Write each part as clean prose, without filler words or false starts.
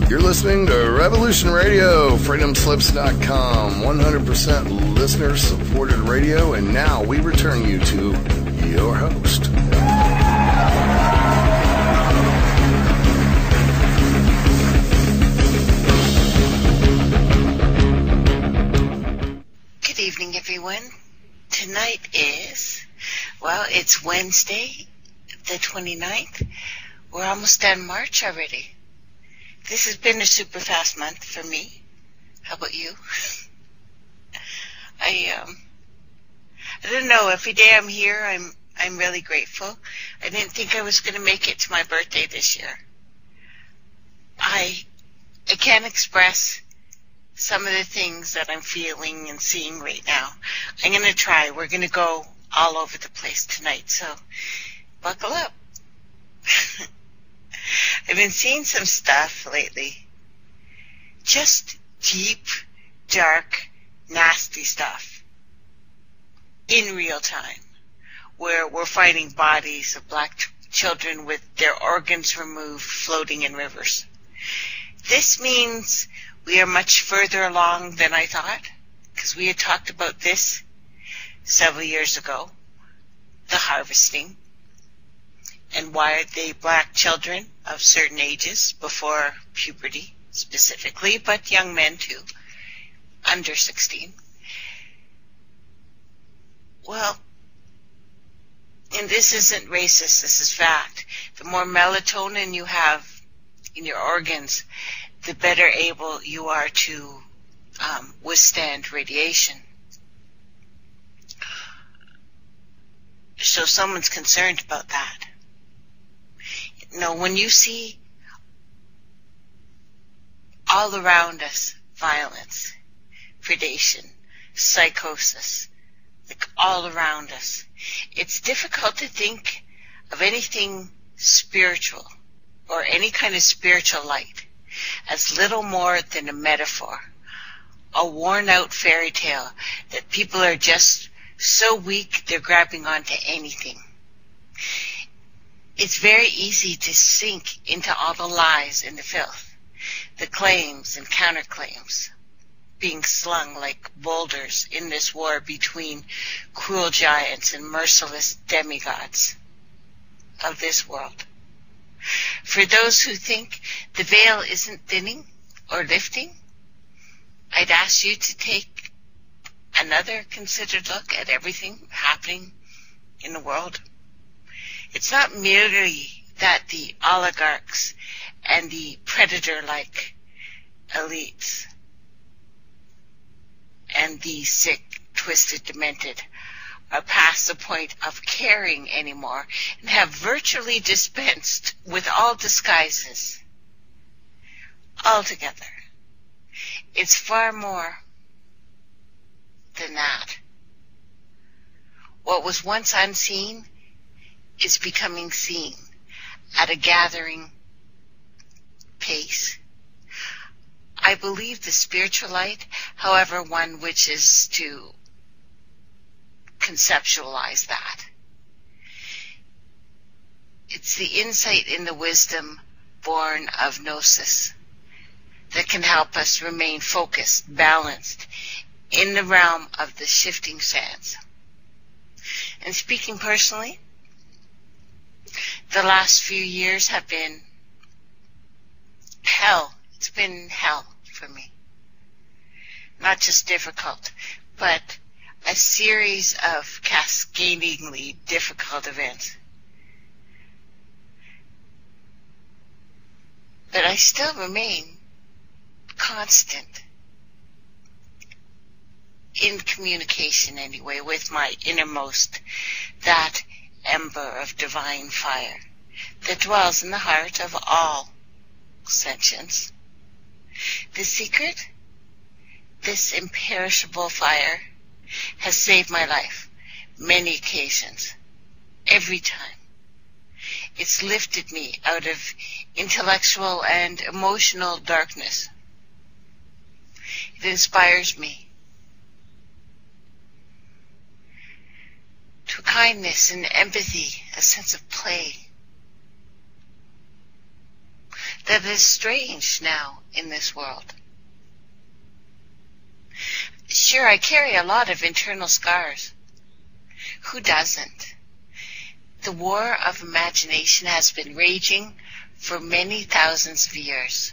You're listening to Revolution Radio, freedomslips.com, 100% listener-supported radio, and now we return you to your host. Good evening, everyone. Tonight is, it's Wednesday, the 29th. We're almost done March already. This has been a super fast month for me. How about you? I don't know. Every day I'm here, I'm really grateful. I didn't think I was going to make it to my birthday this year. I can't express some of the things that I'm feeling and seeing right now. I'm going to try. We're going to go all over the place tonight, so buckle up. I've been seeing some stuff lately. Just deep, dark, nasty stuff. In real time. Where we're finding bodies of black children with their organs removed floating in rivers. This means we are much further along than I thought, because we had talked about this several years ago. The harvesting. And why are they black children of certain ages, before puberty specifically, but young men too, under 16. Well, and this isn't racist, this is fact. The more melatonin you have in your organs, the better able you are to withstand radiation. So someone's concerned about that. No, when you see all around us violence, predation, psychosis, like all around us, it's difficult to think of anything spiritual or any kind of spiritual light as little more than a metaphor, a worn-out fairy tale that people are just so weak they're grabbing onto anything. It's very easy to sink into all the lies and the filth, the claims and counterclaims being slung like boulders in this war between cruel giants and merciless demigods of this world. For those who think the veil isn't thinning or lifting, I'd ask you to take another considered look at everything happening in the world. It's not merely that the oligarchs and the predator-like elites and the sick, twisted, demented are past the point of caring anymore and have virtually dispensed with all disguises altogether. It's far more than that. What was once unseen is becoming seen at a gathering pace. I believe the spiritual light, however one wishes to conceptualize that, it's the insight in the wisdom born of gnosis that can help us remain focused, balanced in the realm of the shifting sands. And speaking personally, the last few years have been hell. It's been hell for me. Not just difficult, but a series of cascadingly difficult events. But I still remain constant in communication anyway with my innermost, that ember of divine fire that dwells in the heart of all sentience. The secret, this imperishable fire, has saved my life many occasions, every time. It's lifted me out of intellectual and emotional darkness. It inspires me to kindness and empathy, a sense of play. that is strange now in this world. Sure, I carry a lot of internal scars. Who doesn't? The war of imagination has been raging for many thousands of years,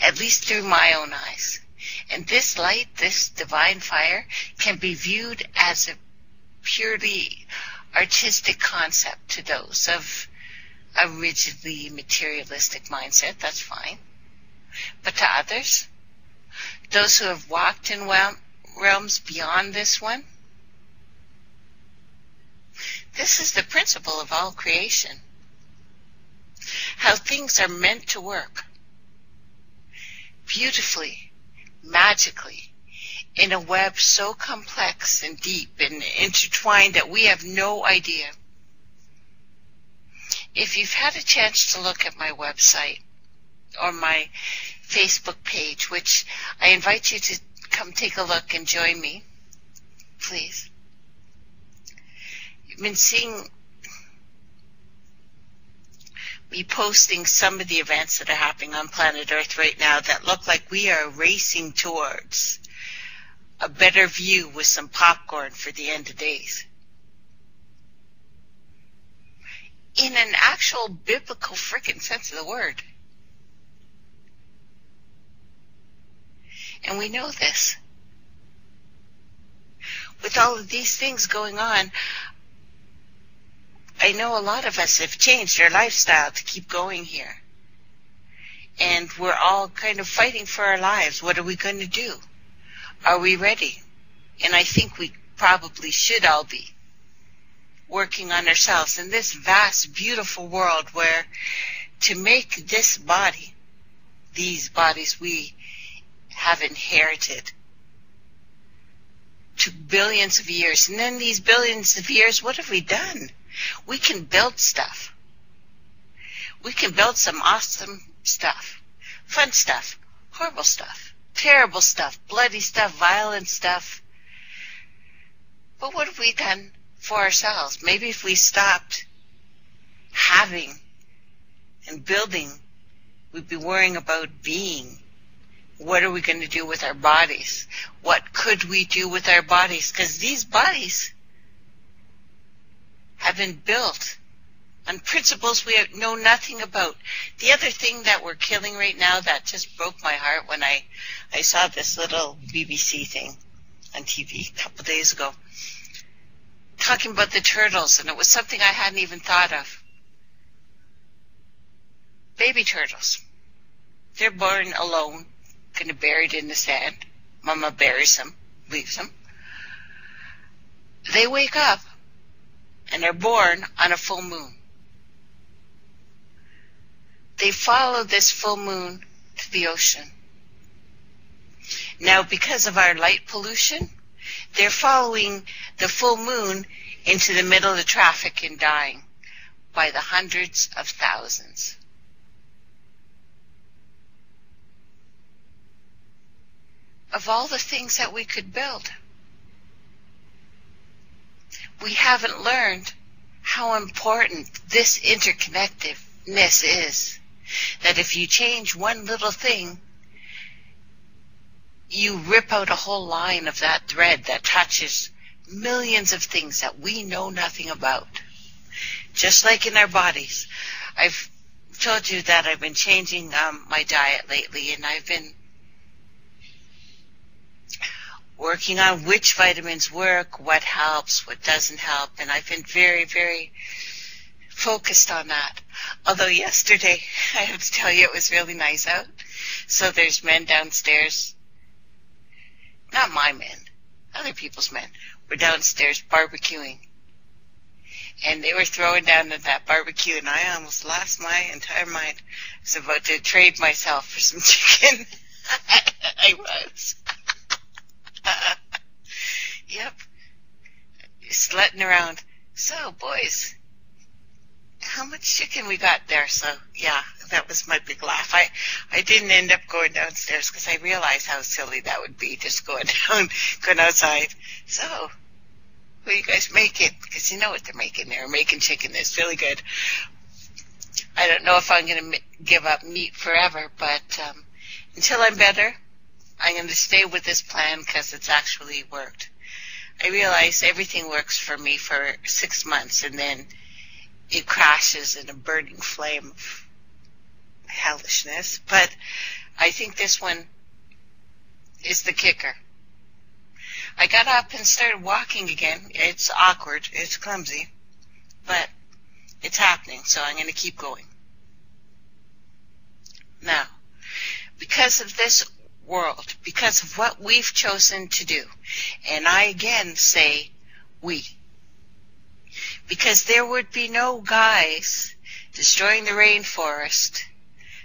at least through my own eyes. And this light, this divine fire, can be viewed as a purely artistic concept to those of a rigidly materialistic mindset. That's fine. But to others, those who have walked in realms beyond this one, this is the principle of all creation. How things are meant to work. Beautifully, magically, in a web so complex and deep and intertwined that we have no idea. If you've had a chance to look at my website or my Facebook page, which I invite you to come take a look and join me, please. You've been seeing me posting some of the events that are happening on planet Earth right now that look like we are racing towards a better view with some popcorn for the end of days. In an actual biblical frickin' sense of the word. And we know this. With all of these things going on, I know a lot of us have changed our lifestyle to keep going here. And we're all kind of fighting for our lives. What are we going to do? Are we ready? And I think we probably should all be working on ourselves in this vast, beautiful world where to make this body, these bodies we have inherited to billions of years. And then these billions of years, what have we done? We can build stuff. We can build some awesome stuff, fun stuff, horrible stuff, terrible stuff, bloody stuff, violent stuff. But what have we done for ourselves? Maybe if we stopped having and building, we'd be worrying about being. What are we going to do with our bodies? What could we do with our bodies? Because these bodies have been built on principles we know nothing about. The other thing that we're killing right now that just broke my heart when I saw this little BBC thing on TV a couple days ago talking about the turtles, and it was something I hadn't even thought of. Baby turtles. They're born alone, kind of buried in the sand. Mama buries them, leaves them. They wake up and are born on a full moon. They follow this full moon to the ocean. Now, because of our light pollution, they're following the full moon into the middle of the traffic and dying by the hundreds of thousands. Of all the things that we could build, we haven't learned how important this interconnectedness is. That if you change one little thing, you rip out a whole line of that thread that touches millions of things that we know nothing about. Just like in our bodies. I've told you that I've been changing my diet lately, and I've been working on which vitamins work, what helps, what doesn't help, and I've been very, very focused on that. Although yesterday, I have to tell you, it was really nice out. So there's men downstairs, not my men, other people's men, were downstairs barbecuing. And they were throwing down at that barbecue, and I almost lost my entire mind. I was about to trade myself for some chicken. I was. Yep. Slutting around. So, boys, how much chicken we got there? So, yeah, that was my big laugh. I didn't end up going downstairs because I realized how silly that would be, just going outside. So, what are you guys making? Because you know what they're making. They're making chicken that's really good. I don't know if I'm going to give up meat forever, but until I'm better, I'm going to stay with this plan because it's actually worked. I realize everything works for me for 6 months, and then it crashes in a burning flame of hellishness. But I think this one is the kicker. I got up and started walking again. It's awkward. It's clumsy. But it's happening, so I'm going to keep going. Now, because of this world, because of what we've chosen to do, and I again say we, because there would be no guys destroying the rainforest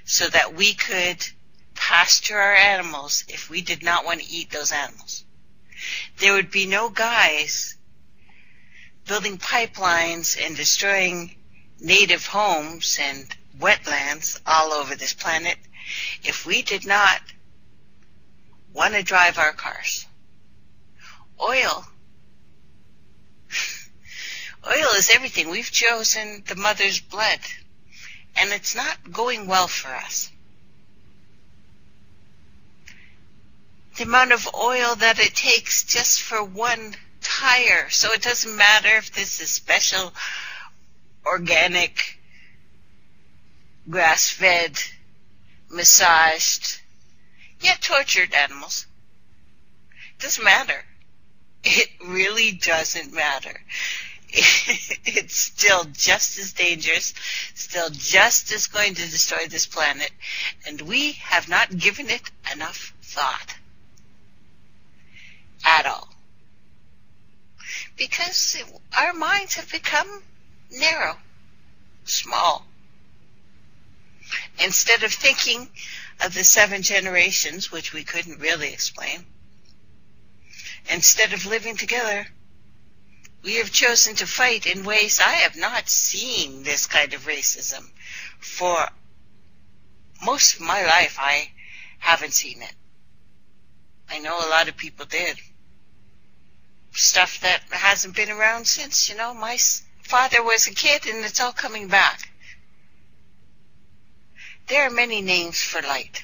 so that we could pasture our animals if we did not want to eat those animals. There would be no guys building pipelines and destroying native homes and wetlands all over this planet if we did not want to drive our cars. Oil is everything. We've chosen the mother's blood, and it's not going well for us. The amount of oil that it takes just for one tire, so it doesn't matter if this is special, organic, grass-fed, massaged, yet tortured animals. It doesn't matter. It really doesn't matter. It's still just as dangerous, still just as going to destroy this planet, and we have not given it enough thought at all. Because our minds have become narrow, small. Instead of thinking of the 7 generations, which we couldn't really explain, instead of living together, we have chosen to fight in ways I have not seen this kind of racism. For most of my life, I haven't seen it. I know a lot of people did. Stuff that hasn't been around since, my father was a kid, and it's all coming back. There are many names for light,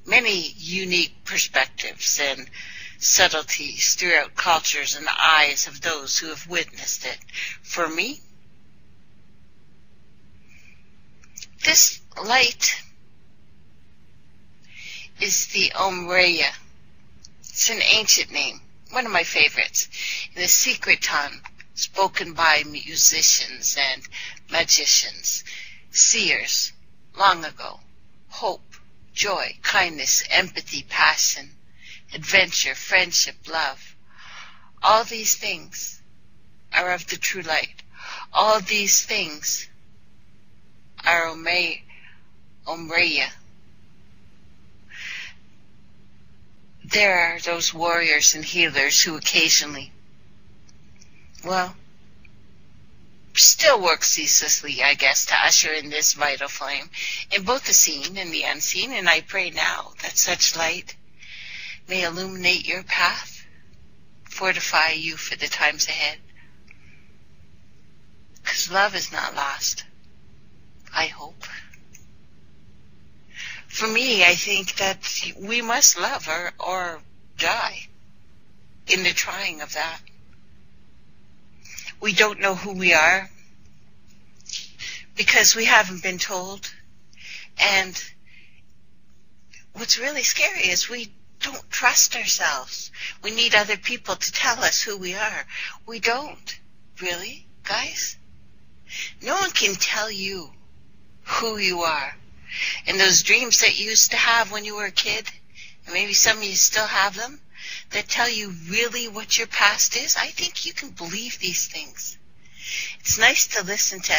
many unique perspectives and subtleties throughout cultures and the eyes of those who have witnessed it. For me, this light is the Omreya. It's an ancient name, one of my favorites, in a secret tongue spoken by musicians and magicians, seers, long ago. Hope, joy, kindness, empathy, passion, adventure, friendship, love. All these things are of the true light. All these things are Omreya. There are those warriors and healers who occasionally, still work ceaselessly, I guess, to usher in this vital flame in both the seen and the unseen, and I pray now that such light may illuminate your path, fortify you for the times ahead. Because love is not lost, I hope. For me, I think that we must love or die in the trying of that. We don't know who we are because we haven't been told. And what's really scary is we don't trust ourselves. We need other people to tell us who we are. We don't, really, guys. No one can tell you who you are. And those dreams that you used to have when you were a kid, and maybe some of you still have them, that tell you really what your past is, I think you can believe these things. It's nice to listen to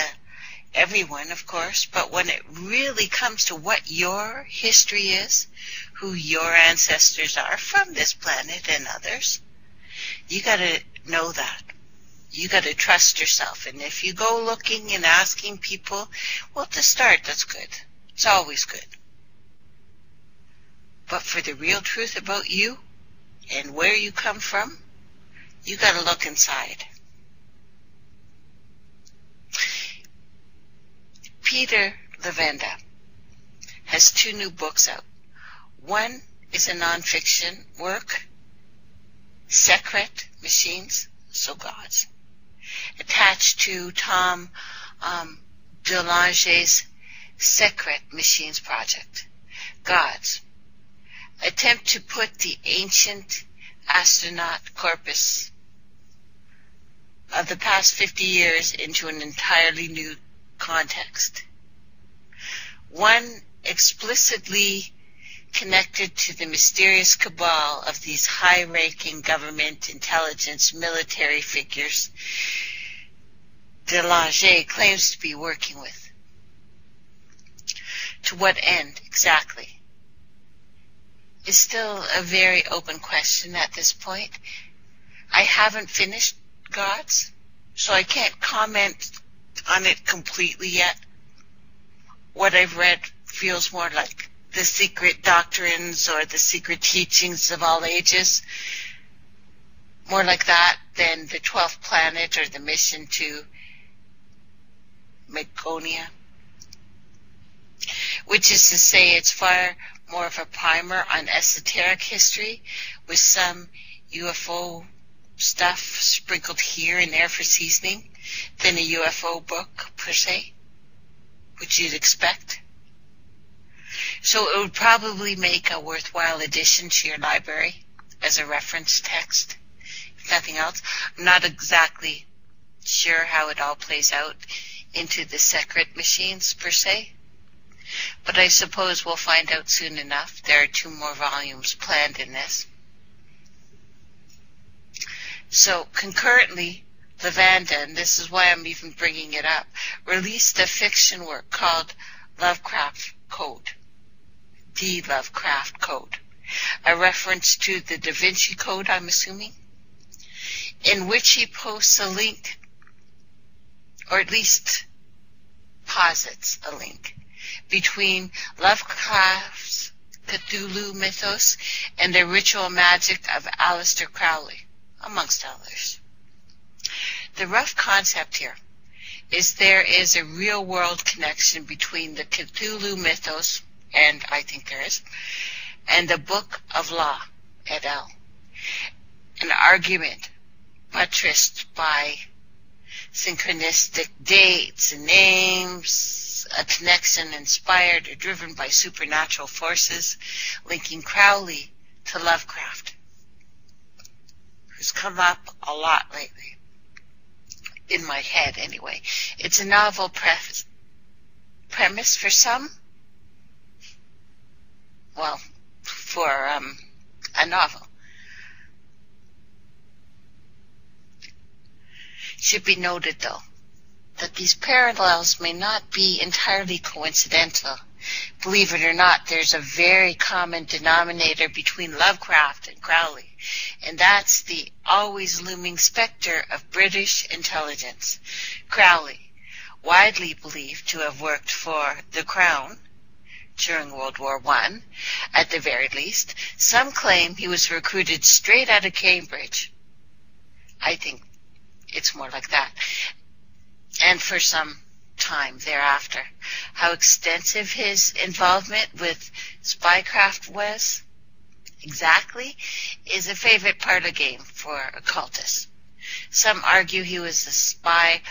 everyone, of course, but when it really comes to what your history is, who your ancestors are from this planet and others, you got to know that. You got to trust yourself. And if you go looking and asking people, well, to start, that's good. It's always good. But for the real truth about you and where you come from, you got to look inside. Peter Lavanda has 2 new books out. One is a nonfiction work, Secret Machines, so Gods, attached to Tom DeLonge's Secret Machines project. Gods attempt to put the ancient astronaut corpus of the past 50 years into an entirely new context. One explicitly connected to the mysterious cabal of these high-ranking government, intelligence, military figures DeLonge claims to be working with. To what end, exactly, is still a very open question at this point. I haven't finished Gods, so I can't comment on it completely yet. What I've read feels more like the secret doctrines or the secret teachings of all ages, more like that than the 12th planet or the mission to Megonia, which is to say it's far more of a primer on esoteric history with some UFO stuff sprinkled here and there for seasoning than a UFO book per se, which you'd expect. So it would probably make a worthwhile addition to your library as a reference text, if nothing else. I'm not exactly sure how it all plays out into the Secret Machines per se, but I suppose we'll find out soon enough. There are 2 more volumes planned in this. So concurrently, Lavanda, and this is why I'm even bringing it up, released a fiction work called Lovecraft Code, the Lovecraft Code, a reference to the Da Vinci Code, I'm assuming, in which he posts a link, or at least posits a link, between Lovecraft's Cthulhu mythos and the ritual magic of Aleister Crowley, amongst others. The rough concept here is there is a real-world connection between the Cthulhu mythos, and I think there is, and the Book of Law, et al. An argument buttressed by synchronistic dates and names, a connection inspired or driven by supernatural forces, linking Crowley to Lovecraft, who's come up a lot lately, in my head anyway. It's a novel premise for some, well, for a novel. Should be noted, though, that these parallels may not be entirely coincidental. Believe it or not, there's a very common denominator between Lovecraft and Crowley, and that's the always looming specter of British intelligence. Crowley, widely believed to have worked for the Crown during World War I, at the very least. Some claim he was recruited straight out of Cambridge. I think it's more like that. And for some time thereafter. How extensive his involvement with spycraft was, exactly, is a favorite parlor game for occultists. Some argue he was a spy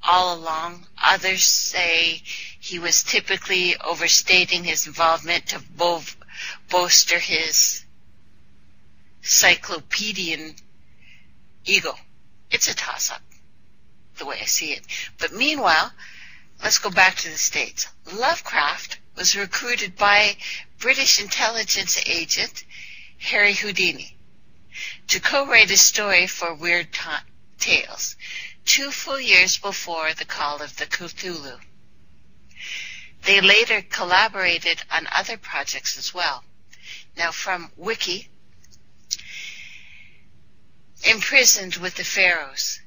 all along. Others say he was typically overstating his involvement to bolster his cyclopedian ego. It's a toss-up, the way I see it. But meanwhile, let's go back to the States. Lovecraft was recruited by British intelligence agent Harry Houdini to co-write a story for Weird Tales 2 full years before the Call of the Cthulhu. They later collaborated on other projects as well. Now, from Wiki, Imprisoned with the Pharaohs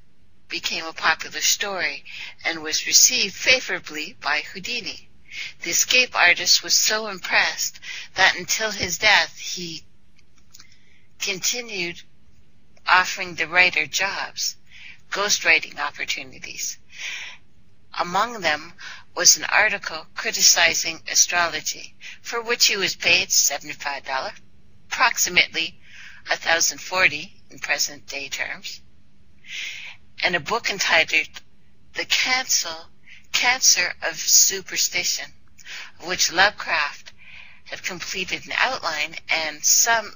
became a popular story and was received favorably by Houdini. The escape artist was so impressed that until his death he continued offering the writer jobs, ghostwriting opportunities. Among them was an article criticizing astrology, for which he was paid $75, approximately $1,040 in present-day terms, and a book entitled The Cancer of Superstition, of which Lovecraft had completed an outline and some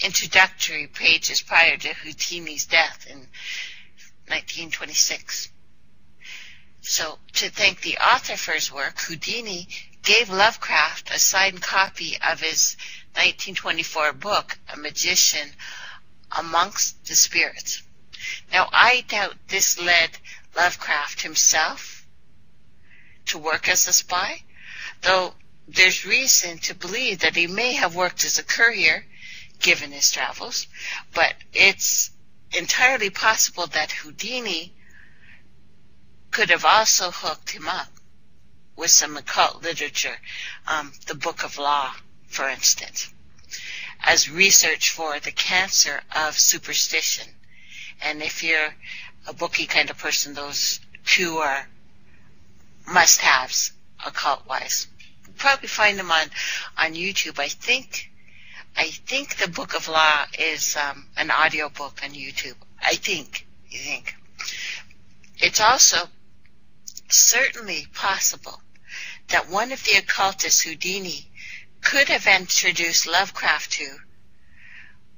introductory pages prior to Houdini's death in 1926. So, to thank the author for his work, Houdini gave Lovecraft a signed copy of his 1924 book, A Magician Amongst the Spirits. Now, I doubt this led Lovecraft himself to work as a spy, though there's reason to believe that he may have worked as a courier, given his travels, but it's entirely possible that Houdini could have also hooked him up with some occult literature, the Book of Law, for instance, as research for the cancer of superstition. And if you're a bookie kind of person, those two are must-haves, occult-wise. You'll probably find them on YouTube. I think the Book of Law is an audio book on YouTube. I think. It's also certainly possible that one of the occultists Houdini could have introduced Lovecraft to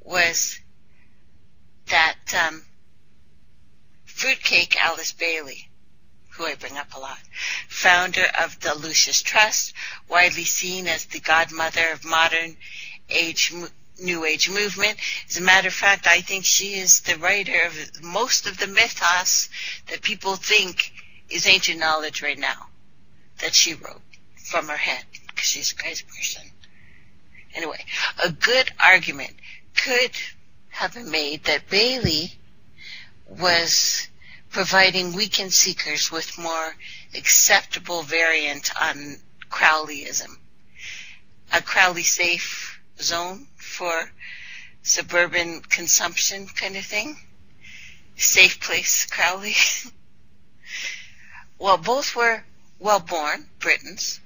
was that fruitcake Alice Bailey, who I bring up a lot, founder of the Lucius Trust, widely seen as the godmother of modern New Age movement. As a matter of fact, I think she is the writer of most of the mythos that people think is ancient knowledge right now, that she wrote from her head, because she's a crazy person. Anyway, a good argument could have been made that Bailey was providing weekend seekers with more acceptable variant on Crowleyism, a Crowley safe zone for suburban consumption kind of thing. Safe place, Crowley. Well, both were well-born Britons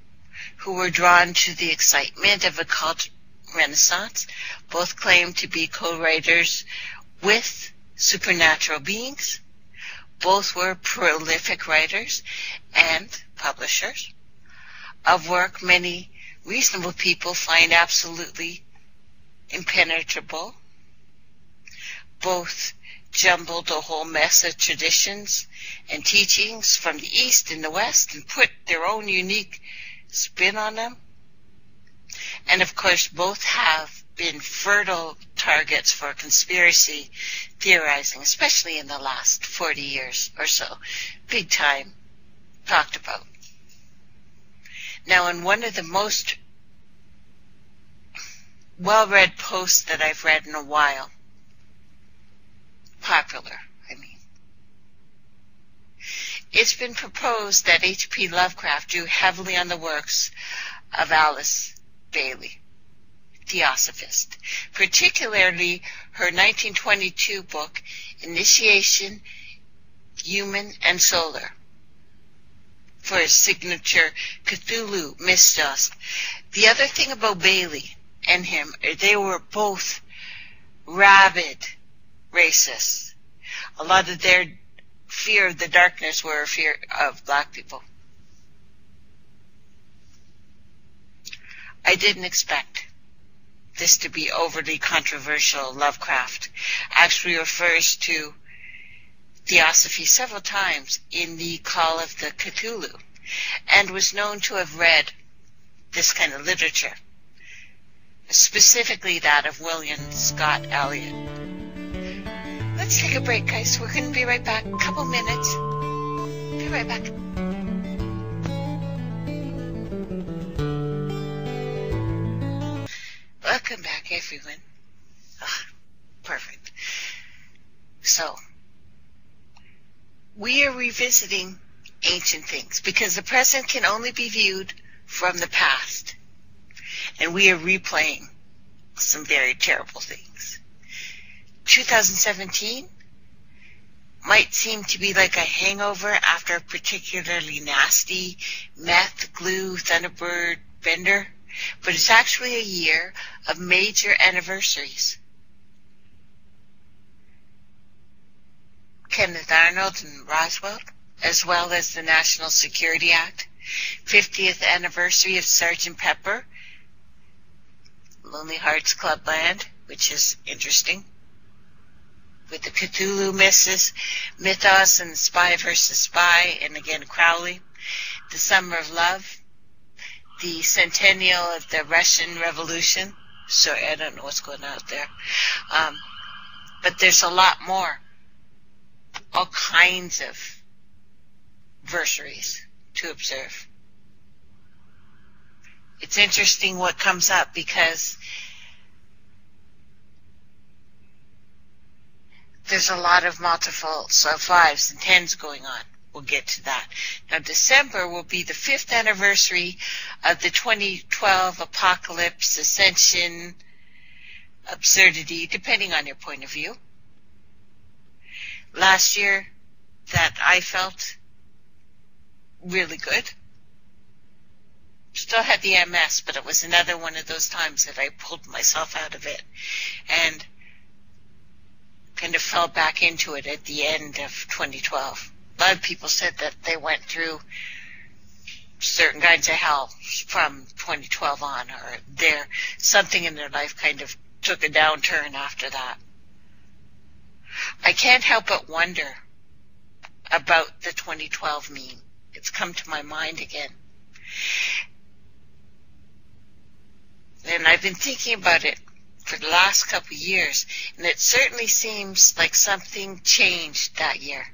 who were drawn to the excitement of occult renaissance. Both claimed to be co-writers with supernatural beings. Both were prolific writers and publishers of work many reasonable people find absolutely impenetrable. Both jumbled a whole mess of traditions and teachings from the East and the West and put their own unique spin on them. And of course, both have been fertile targets for conspiracy theorizing, especially in the last 40 years or so. Big time talked about. Now, in one of the most well-read posts that I've read in a while, popular, I mean, it's been proposed that H.P. Lovecraft drew heavily on the works of Alice Bailey, Theosophist, particularly her 1922 book, Initiation, Human and Solar, for his signature Cthulhu Mythos. The other thing about Bailey and him, they were both rabid racists. A lot of their fear of the darkness were a fear of black people. I didn't expect this to be overly controversial. Lovecraft actually refers to Theosophy several times in the Call of the Cthulhu, and was known to have read this kind of literature, specifically that of William Scott Elliott. Let's take a break, guys. We're going to be right back. A couple minutes. Be right back. Welcome back, everyone. Perfect. So, we are revisiting ancient things because the present can only be viewed from the past. And we are replaying some very terrible things. 2017 might seem to be like a hangover after a particularly nasty meth, glue, Thunderbird bender, but it's actually a year of major anniversaries. Kenneth Arnold and Roswell, as well as the National Security Act, 50th anniversary of Sgt. Pepper, Lonely Hearts Club Band, which is interesting, with the Cthulhu mythos and Spy vs. Spy, and again Crowley, the Summer of Love, the centennial of the Russian Revolution. Sorry, I don't know what's going on out there. But there's a lot more. All kinds of versaries to observe. It's interesting what comes up because there's a lot of multiples of 5s and 10s going on. We'll get to that. Now, December will be the 5th anniversary of the 2012 apocalypse, ascension, absurdity, depending on your point of view. Last year, that I felt really good. Still had the MS, but it was another one of those times that I pulled myself out of it and kind of fell back into it at the end of 2012. A lot of people said that they went through certain kinds of hell from 2012 on, or something in their life kind of took a downturn after that. I can't help but wonder about the 2012 meme. It's come to my mind again. And I've been thinking about it for the last couple of years, and it certainly seems like something changed that year,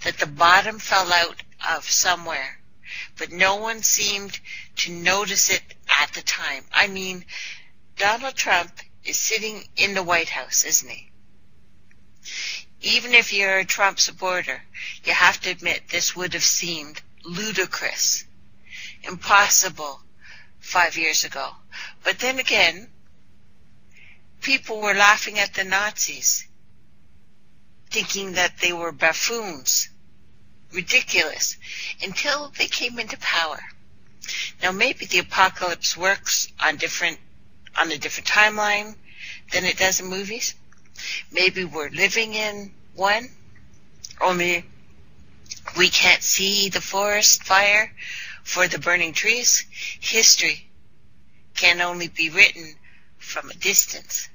that the bottom fell out of somewhere, but no one seemed to notice it at the time. I mean, Donald Trump is sitting in the White House, isn't he? Even if you're a Trump supporter, you have to admit this would have seemed ludicrous, impossible 5 years ago. But then again, people were laughing at the Nazis, thinking that they were buffoons, ridiculous, until they came into power. Now maybe the apocalypse works on a different timeline than it does in movies. Maybe we're living in one, only we can't see the forest fire for the burning trees. History can only be written from a distance.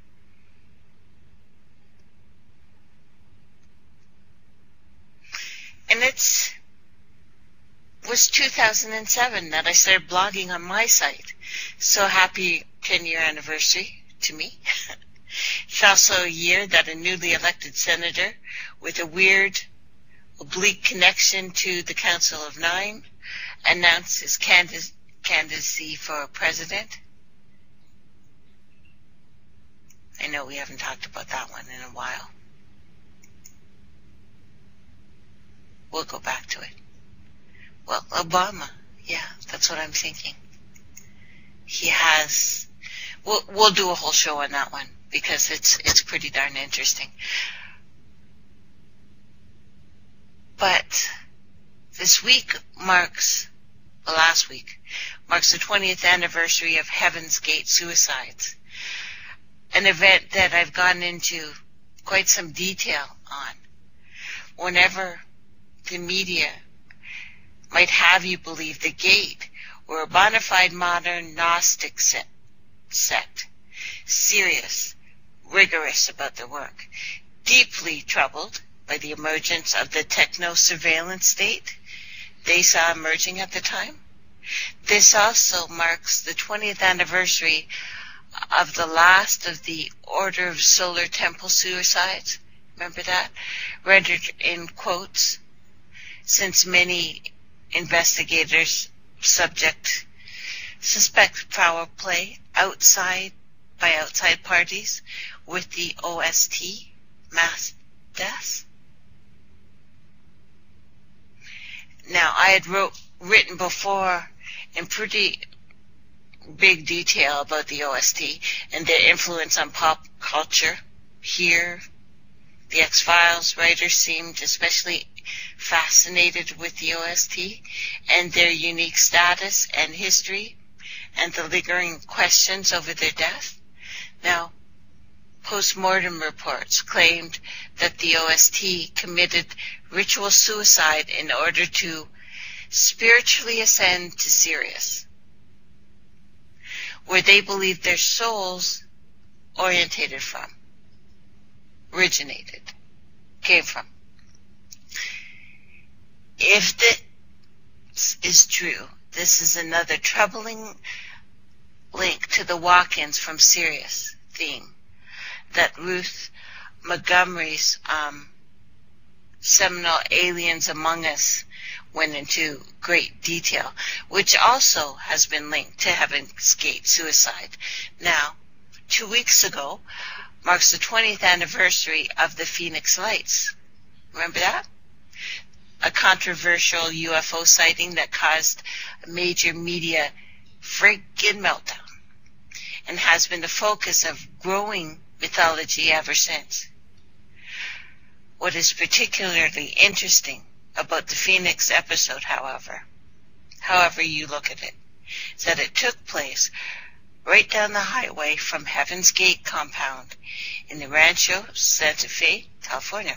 And it was 2007 that I started blogging on my site. So happy 10-year anniversary to me. It's also a year that a newly elected senator with a weird, oblique connection to the Council of Nine announced his candidacy for president. I know we haven't talked about that one in a while. We'll go back to it. Well, Obama, yeah, that's what I'm thinking. He has... We'll do a whole show on that one, because it's pretty darn interesting. But last week marks the 20th anniversary of Heaven's Gate suicides, an event that I've gone into quite some detail on. Whenever the media might have you believe the Gate were a bona fide modern Gnostic sect, serious, rigorous about their work, deeply troubled by the emergence of the techno-surveillance state they saw emerging at the time. This also marks the 20th anniversary of the last of the Order of Solar Temple suicides. Remember that? Rendered in quotes, since many investigators suspect foul play by outside parties with the OST, mass deaths. Now, I had written before in pretty big detail about the OST and their influence on pop culture here, The X-Files writers seemed especially fascinated with the OST and their unique status and history and the lingering questions over their death. Now, post-mortem reports claimed that the OST committed ritual suicide in order to spiritually ascend to Sirius, where they believed their souls came from. If this is true, this is another troubling link to the walk-ins from Sirius theme that Ruth Montgomery's seminal Aliens Among Us went into great detail, which also has been linked to Heaven's Gate suicide. Now, 2 weeks ago marks the 20th anniversary of the Phoenix Lights. Remember that? A controversial UFO sighting that caused a major media friggin' meltdown and has been the focus of growing mythology ever since. What is particularly interesting about the Phoenix episode, however you look at it, is that it took place right down the highway from Heaven's Gate compound in the Rancho Santa Fe, California.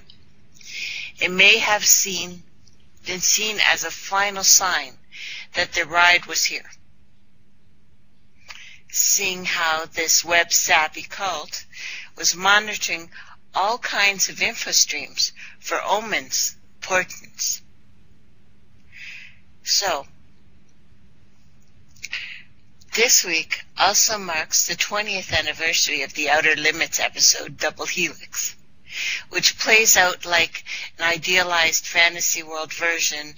It may have been seen as a final sign that the ride was here. Seeing how this web-savvy cult was monitoring all kinds of info streams for omens, portents. So, this week also marks the 20th anniversary of the Outer Limits episode Double Helix, which plays out like an idealized fantasy world version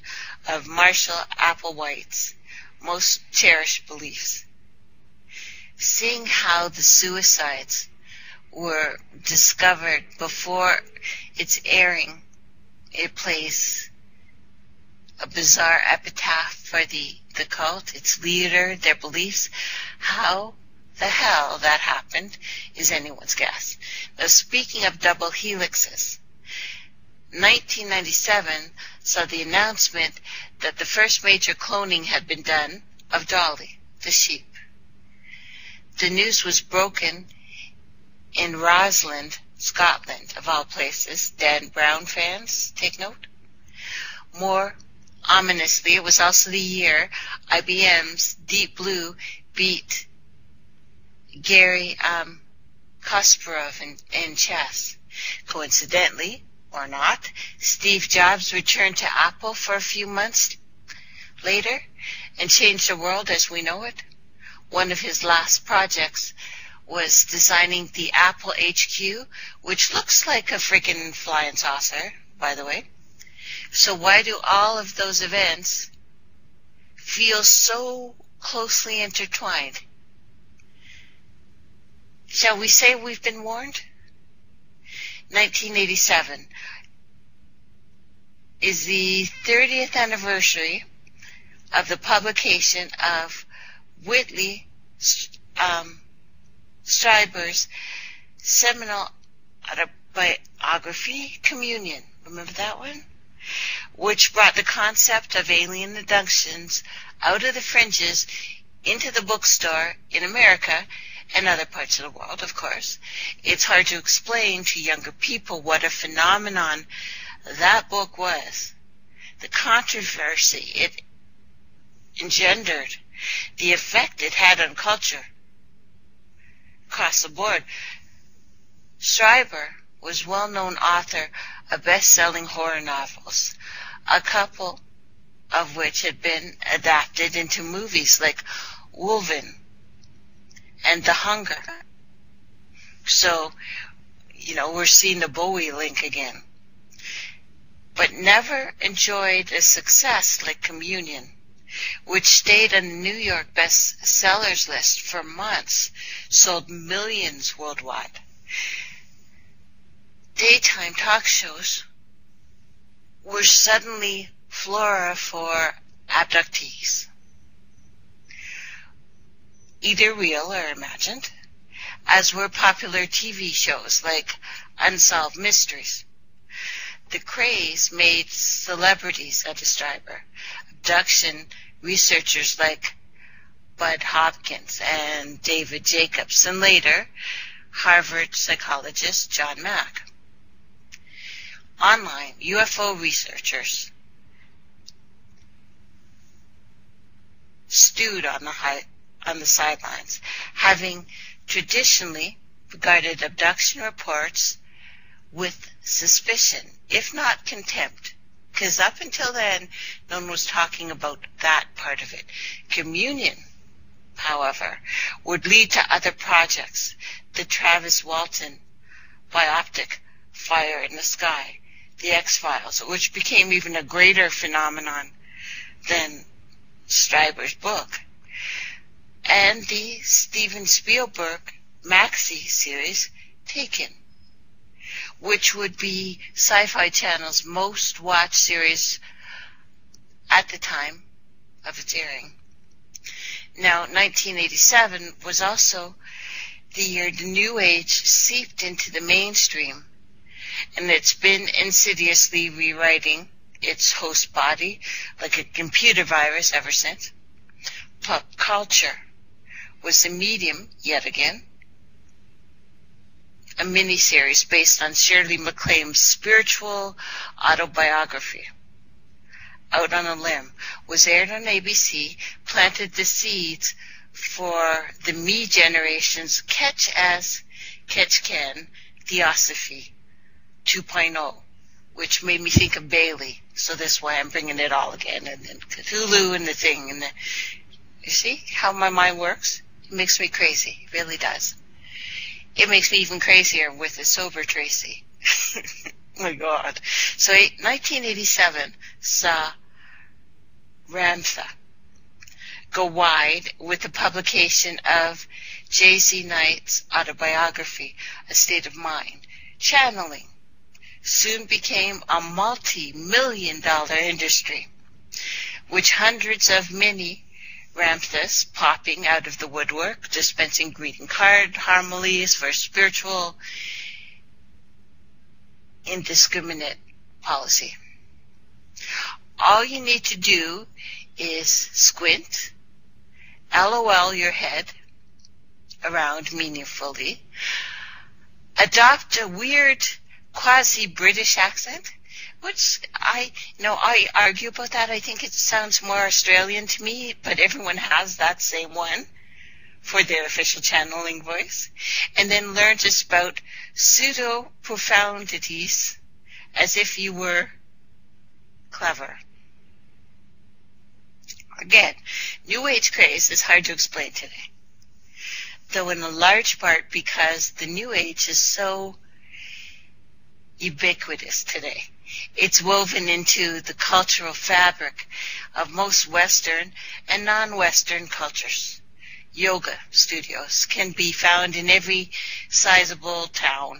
of Marshall Applewhite's most cherished beliefs. Seeing how the suicides were discovered before its airing, it plays a bizarre epitaph for the cult, its leader, their beliefs. How the hell that happened is anyone's guess. Now, speaking of double helixes, 1997 saw the announcement that the first major cloning had been done of Dolly, the sheep. The news was broken in Roseland, Scotland, of all places. Dan Brown fans, take note. More ominously, it was also the year IBM's Deep Blue beat Gary Kasparov in chess. Coincidentally, or not, Steve Jobs returned to Apple for a few months later and changed the world as we know it. One of his last projects was designing the Apple HQ, which looks like a freaking flying saucer, by the way. So why do all of those events feel so closely intertwined? Shall we say we've been warned? 1987 is the 30th anniversary of the publication of Whitley Strieber's seminal autobiography, Communion. Remember that one? Which brought the concept of alien abductions out of the fringes into the bookstore in America and other parts of the world, of course. It's hard to explain to younger people what a phenomenon that book was. The controversy it engendered, the effect it had on culture across the board. Strieber was a well-known author of best-selling horror novels, a couple of which had been adapted into movies like Wolven and The Hunger. So, we're seeing the Bowie link again. But never enjoyed a success like Communion, which stayed on the New York bestsellers list for months, sold millions worldwide. Daytime talk shows were suddenly flora for abductees, either real or imagined, as were popular TV shows like Unsolved Mysteries. The craze made celebrities out of Stryber. Abduction researchers like Bud Hopkins and David Jacobs, and later Harvard psychologist John Mack. Online, UFO researchers stewed on the sidelines, having traditionally regarded abduction reports with suspicion, if not contempt, because up until then, no one was talking about that part of it. Communion, however, would lead to other projects. The Travis Walton biopic, Fire in the Sky, The X-Files, which became even a greater phenomenon than Stryber's book, and the Steven Spielberg maxi series, Taken, which would be Sci-Fi Channel's most watched series at the time of its airing. Now, 1987 was also the year the New Age seeped into the mainstream, and it's been insidiously rewriting its host body like a computer virus ever since. Pop culture was the medium, yet again. A miniseries based on Shirley MacLaine's spiritual autobiography, Out on a Limb, was aired on ABC, planted the seeds for the me generation's catch as, catch can theosophy 2.0, which made me think of Bailey. So that's why I'm bringing it all again. And then Cthulhu and the thing. And you see how my mind works? It makes me crazy. It really does. It makes me even crazier with a sober Tracy. Oh my God. So 1987 saw Ramtha go wide with the publication of J.Z. Knight's autobiography, A State of Mind. Channeling soon became a multi-million-dollar industry, which hundreds of mini Ramthas popping out of the woodwork, dispensing greeting card homilies for spiritual indiscriminate policy. All you need to do is squint, LOL your head around meaningfully, adopt a weird quasi-British accent, which I argue about that. I think it sounds more Australian to me, but everyone has that same one for their official channeling voice. And then learn to spout pseudo-profundities as if you were clever. Again, New Age craze is hard to explain today, though in a large part because the New Age is so ubiquitous today. It's woven into the cultural fabric of most Western and non-Western cultures. Yoga studios can be found in every sizable town,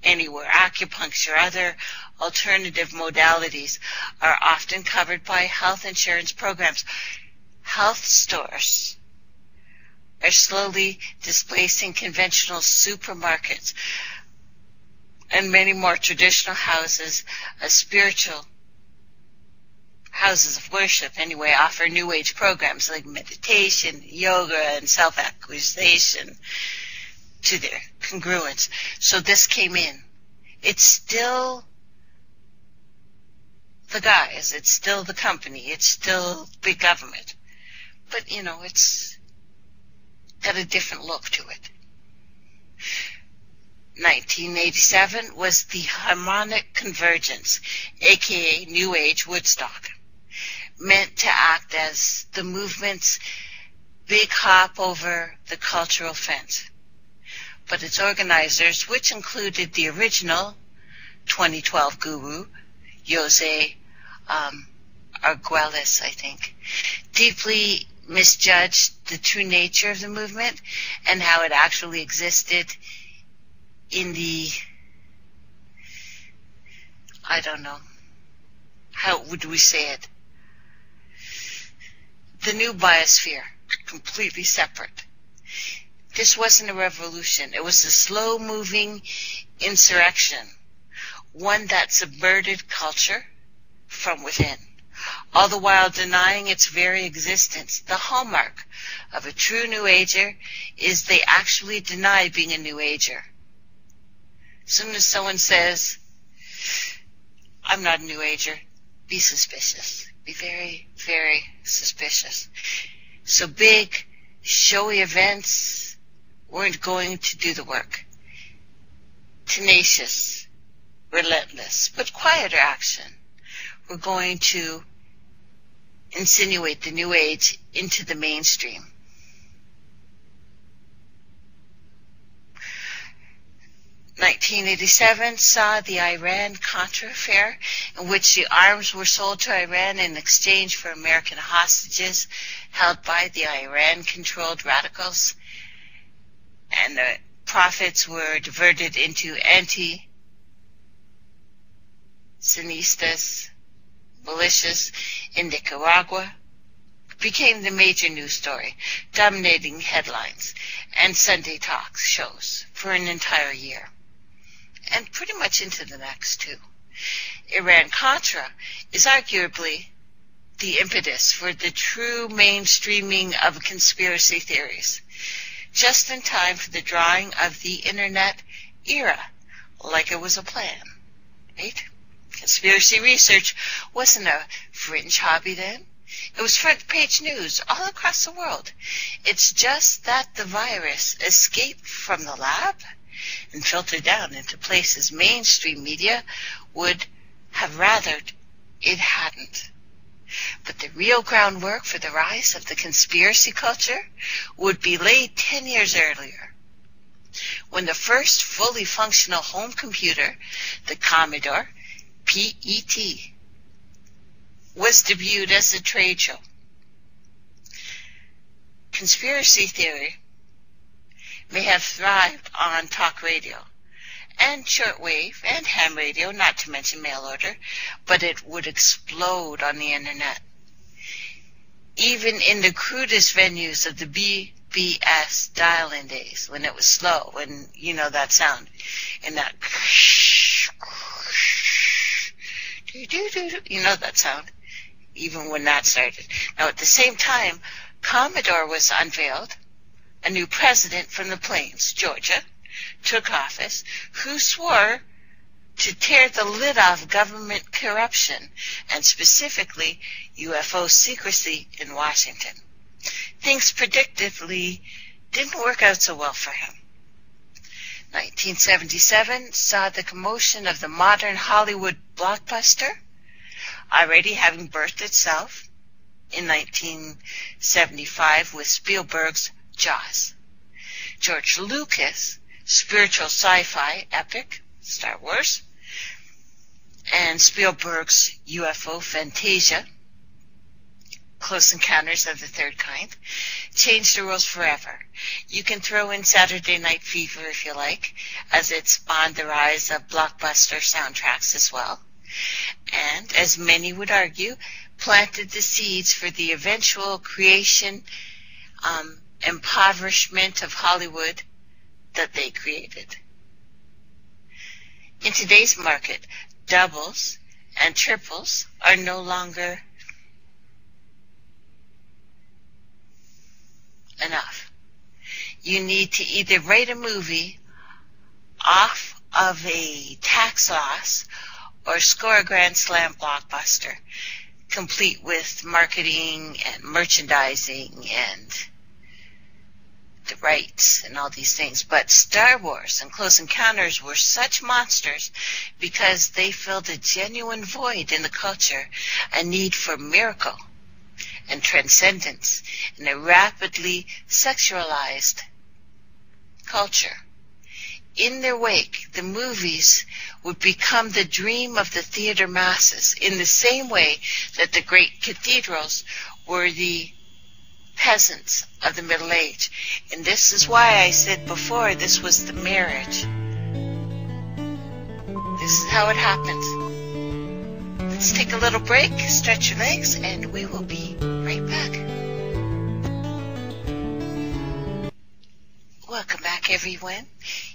anywhere. Acupuncture, other alternative modalities are often covered by health insurance programs. Health stores are slowly displacing conventional supermarkets, and many more traditional houses, spiritual houses of worship anyway, offer New Age programs like meditation, yoga, and self-actualization to their congruence. So this came in. It's still the guys, it's still the company, it's still big government. But, it's got a different look to it. 1987 was the harmonic convergence, aka New Age Woodstock, meant to act as the movement's big hop over the cultural fence. But its organizers, which included the original 2012 guru, Jose Arguelles, I think, deeply misjudged the true nature of the movement and how it actually existed in the, I don't know, how would we say it? The new biosphere, completely separate. This wasn't a revolution. It was a slow-moving insurrection one that subverted culture from within, all the while denying its very existence. The hallmark of a true New Ager is they actually deny being a New Ager. As soon as someone says, I'm not a New Ager, be suspicious. Be very, very suspicious. So big, showy events weren't going to do the work. Tenacious, relentless, but quieter action were going to insinuate the New Age into the mainstream. (1987) saw the Iran-Contra affair, in which the arms were sold to Iran in exchange for American hostages held by the Iran-controlled radicals, and the profits were diverted into anti-Sandinistas militias in Nicaragua. Became the major news story, dominating headlines and Sunday talk shows for an entire year, and pretty much into the next too. Iran-Contra is arguably the impetus for the true mainstreaming of conspiracy theories, just in time for the drawing of the internet era, like it was a plan, right? Conspiracy research wasn't a fringe hobby then. It was front-page news all across the world. It's just that the virus escaped from the lab and filtered down into places mainstream media would have rathered it hadn't. But the real groundwork for the rise of the conspiracy culture would be laid 10 years earlier, when the first fully functional home computer, the Commodore PET, was debuted as a trade show. Conspiracy theory may have thrived on talk radio and shortwave and ham radio, not to mention mail order, but it would explode on the internet. Even in the crudest venues of the BBS dial-in days, when it was slow, and you know that sound, and that, you know that sound, even when that started. Now, at the same time, Commodore was unveiled. A new president from the Plains, Georgia, took office, who swore to tear the lid off government corruption, and specifically UFO secrecy in Washington. Things predictably didn't work out so well for him. 1977 saw the commotion of the modern Hollywood blockbuster, already having birthed itself in 1975 with Spielberg's Jaws. George Lucas' spiritual sci-fi epic, Star Wars, and Spielberg's UFO Fantasia, Close Encounters of the Third Kind, changed the rules forever. You can throw in Saturday Night Fever if you like, as it spawned the rise of blockbuster soundtracks as well, and, as many would argue, planted the seeds for the eventual creation, impoverishment of Hollywood that they created. In today's market, doubles and triples are no longer enough. You need to either write a movie off of a tax loss or score a grand slam blockbuster, complete with marketing and merchandising and the rights and all these things. But Star Wars and Close Encounters were such monsters because they filled a genuine void in the culture, a need for miracle and transcendence in a rapidly sexualized culture. In their wake, the movies would become the dream of the theater masses, in the same way that the great cathedrals were the peasants of the Middle Age. And this is why I said before this was the marriage. This is how it happens. Let's take a little break, stretch your legs, and we will be right back. Welcome back, everyone.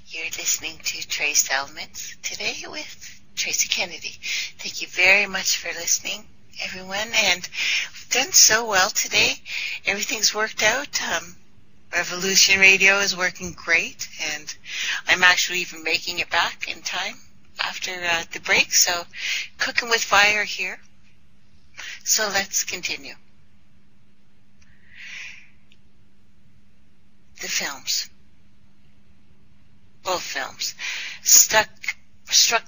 You're listening to TraceElements, today with Tracey Kennedy. Thank you very much for listening, everyone, and we've done so well today. Everything's worked out. Revolution Radio is working great, and I'm actually even making it back in time after the break, so cooking with fire here. So let's continue. The films. Both films. Struck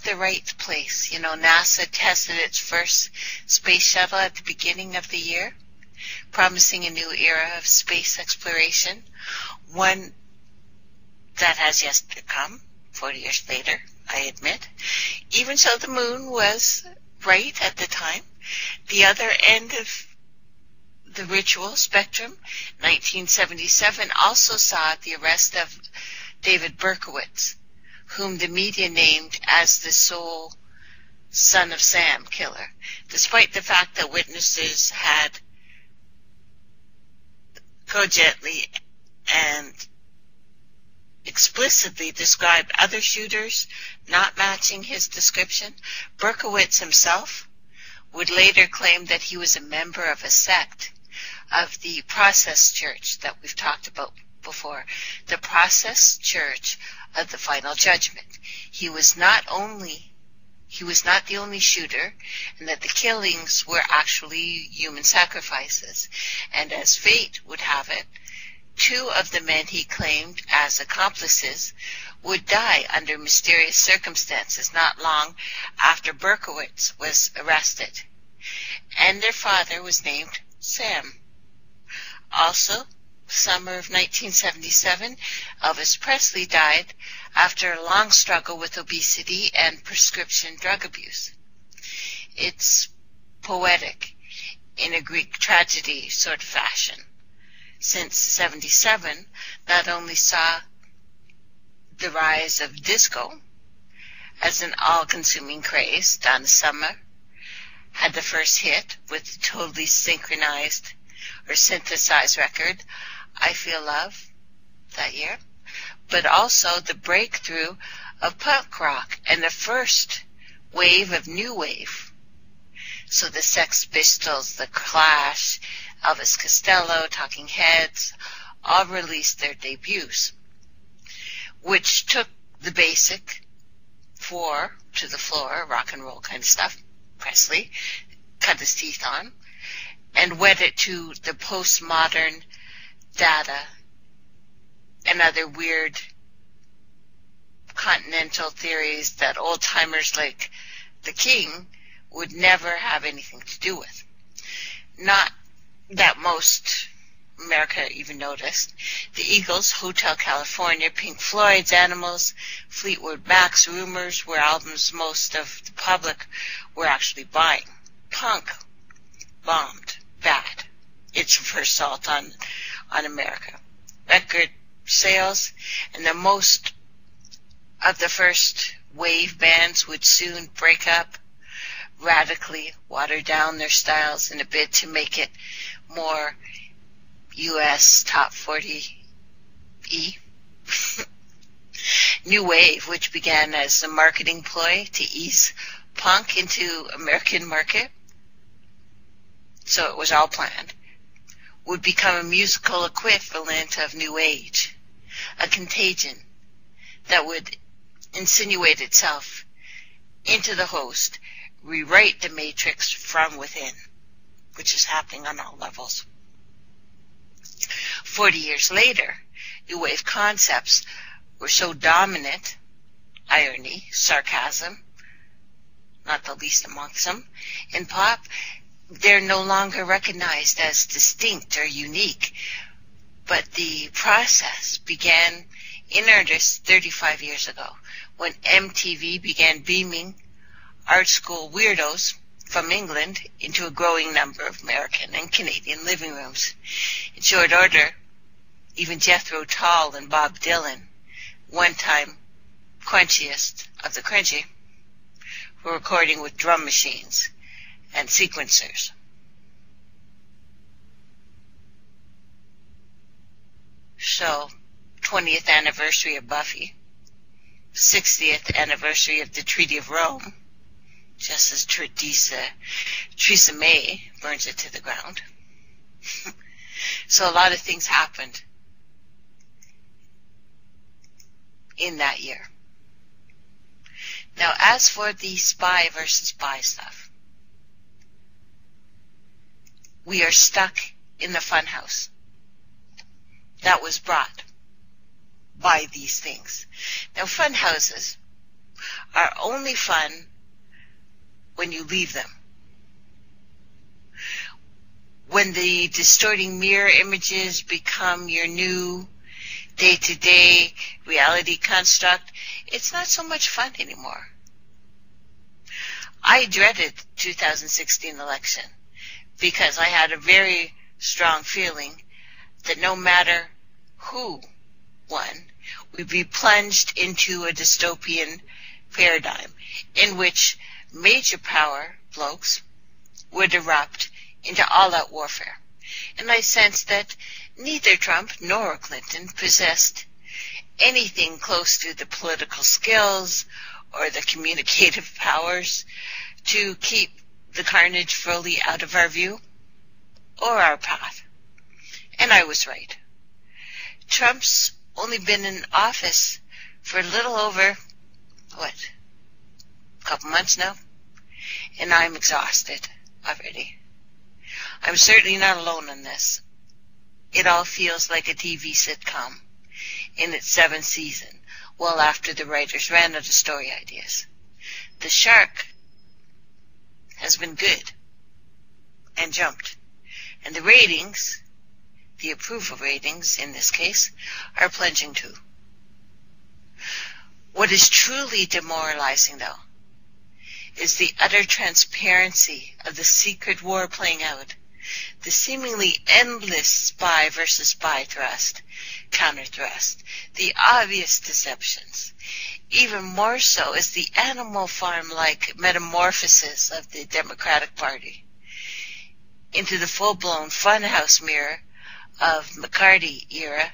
the right place. NASA tested its first space shuttle at the beginning of the year, promising a new era of space exploration, one that has yet to come, 40 years later, I admit. Even so, the moon was right at the time. The other end of the ritual spectrum, 1977, also saw the arrest of David Berkowitz, whom the media named as the sole Son of Sam killer, despite the fact that witnesses had cogently and explicitly described other shooters not matching his description. Berkowitz himself would later claim that he was a member of a sect of the Process Church that we've talked about before, the Process Church of the Final Judgment. He was not the only shooter, and that the killings were actually human sacrifices. And as fate would have it, 2 of the men he claimed as accomplices would die under mysterious circumstances not long after Berkowitz was arrested. And their father was named Sam. Also, summer of 1977, Elvis Presley died after a long struggle with obesity and prescription drug abuse. It's poetic in a Greek tragedy sort of fashion, since 77 not only saw the rise of disco as an all-consuming craze. Donna Summer had the first hit with the totally synchronized or synthesized record, I Feel Love, that year, but also the breakthrough of punk rock and the first wave of new wave. So the Sex Pistols, The Clash, Elvis Costello, Talking Heads, all released their debuts, which took the basic 4 to the floor, rock and roll kind of stuff, Presley cut his teeth on, and wed it to the postmodern data and other weird continental theories that old-timers like the King would never have anything to do with. Not that most America even noticed. The Eagles, Hotel California, Pink Floyd's Animals, Fleetwood Mac's Rumors were albums most of the public were actually buying. Punk bombed bad. Its first assault on America. Record sales and the most of the first wave bands would soon break up, radically water down their styles in a bid to make it more U.S. Top 40-y. New Wave, which began as a marketing ploy to ease punk into American market, so it was all planned, would become a musical equivalent of New Age, a contagion that would insinuate itself into the host, rewrite the matrix from within, which is happening on all levels. 40 years later, New Wave concepts were so dominant, irony, sarcasm, not the least amongst them, in pop, they're no longer recognized as distinct or unique, but the process began in earnest 35 years ago, when MTV began beaming art school weirdos from England into a growing number of American and Canadian living rooms. In short order, even Jethro Tull and Bob Dylan, one time crunchiest of the crunchy, were recording with drum machines and sequencers. So, 20th anniversary of Buffy, 60th anniversary of the Treaty of Rome, just as Theresa May burns it to the ground. So a lot of things happened in that year. Now, as for the spy versus spy stuff, we are stuck in the funhouse that was brought by these things. Now, fun houses are only fun when you leave them. When the distorting mirror images become your new day-to-day reality construct, it's not so much fun anymore. I dreaded 2016 election because I had a very strong feeling that no matter who won, we'd be plunged into a dystopian paradigm in which major power blokes would erupt into all-out warfare. And I sensed that neither Trump nor Clinton possessed anything close to the political skills or the communicative powers to keep the carnage fully out of our view or our path. And I was right. Trump's only been in office for a little over, a couple months now? And I'm exhausted already. I'm certainly not alone in this. It all feels like a TV sitcom in its 7th season, well after the writers ran out of story ideas. The shark has been good and jumped. And the ratings, the approval ratings in this case, are plunging too. What is truly demoralizing, though, is the utter transparency of the secret war playing out, the seemingly endless spy versus spy thrust, counter-thrust, the obvious deceptions. Even more so is the Animal Farm-like metamorphosis of the Democratic Party into the full-blown funhouse mirror of McCarthy-era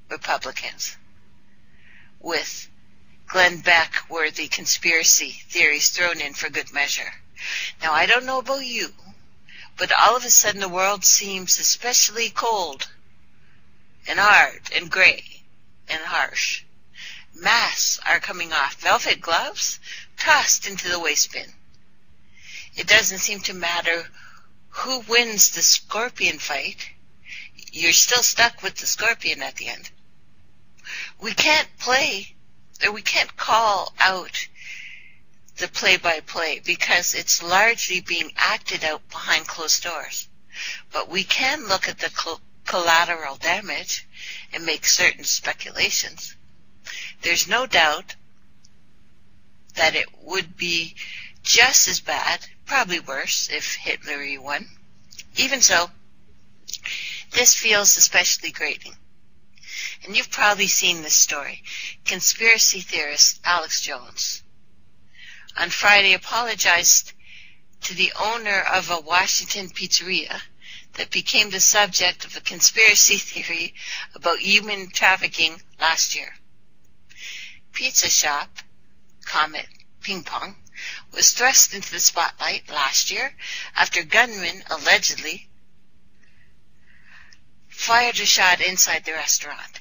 Republicans, with Glenn Beck-worthy conspiracy theories thrown in for good measure. Now, I don't know about you, but all of a sudden the world seems especially cold and hard and gray and harsh. Masks are coming off. Velvet gloves tossed into the waste bin. It doesn't seem to matter who wins the scorpion fight. You're still stuck with the scorpion at the end. We can't call out the play-by-play because it's largely being acted out behind closed doors. But we can look at the collateral damage and make certain speculations. There's no doubt that it would be just as bad, probably worse, if Hitler won. Even so, this feels especially grating. And you've probably seen this story. Conspiracy theorist Alex Jones on Friday apologized to the owner of a Washington pizzeria that became the subject of a conspiracy theory about human trafficking last year. Pizza shop Comet Ping Pong was thrust into the spotlight last year after gunmen allegedly fired a shot inside the restaurant.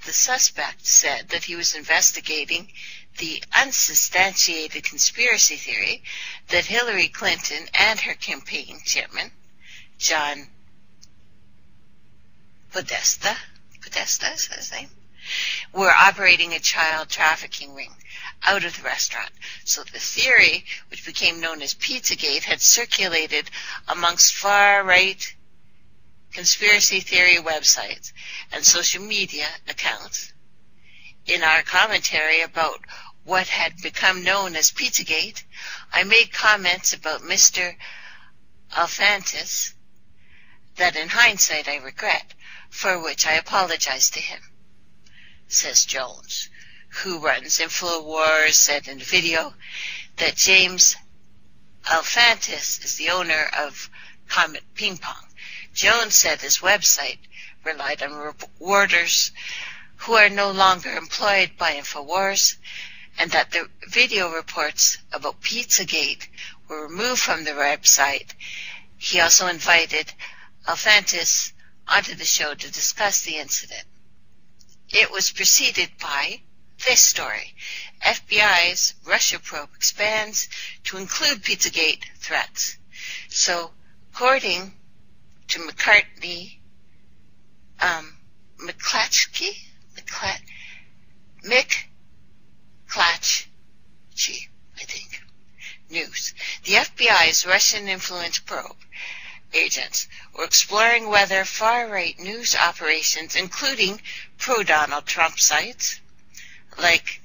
The suspect said that he was investigating the unsubstantiated conspiracy theory that Hillary Clinton and her campaign chairman, John Podesta is his name, were operating a child trafficking ring out of the restaurant. So the theory, which became known as Pizzagate, had circulated amongst far-right conspiracy theory websites and social media accounts. In our commentary about what had become known as Pizzagate, I made comments about Mr. Alfantis that in hindsight I regret, for which I apologize to him, says Jones, who runs InfoWars, said in the video that James Alfantis is the owner of Comet Ping Pong. Jones said his website relied on reporters who are no longer employed by InfoWars and that the video reports about Pizzagate were removed from the website. He also invited Alfantis onto the show to discuss the incident. It was preceded by this story. FBI's Russia probe expands to include Pizzagate threats. So, according to McClatchy, I think, news. The FBI's Russian influence probe agents were exploring whether far-right news operations, including pro-Donald Trump sites like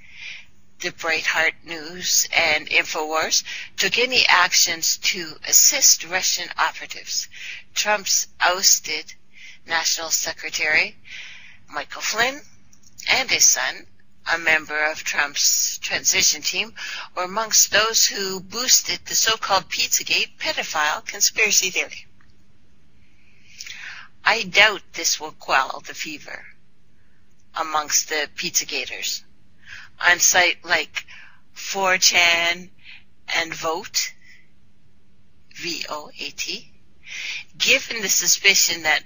the Breitbart News and InfoWars, took any actions to assist Russian operatives. Trump's ousted National Secretary Michael Flynn and his son, a member of Trump's transition team, were amongst those who boosted the so-called Pizzagate pedophile conspiracy theory. I doubt this will quell the fever amongst the Pizzagaters. On sites like 4chan and Vote, V-O-A-T, given the suspicion that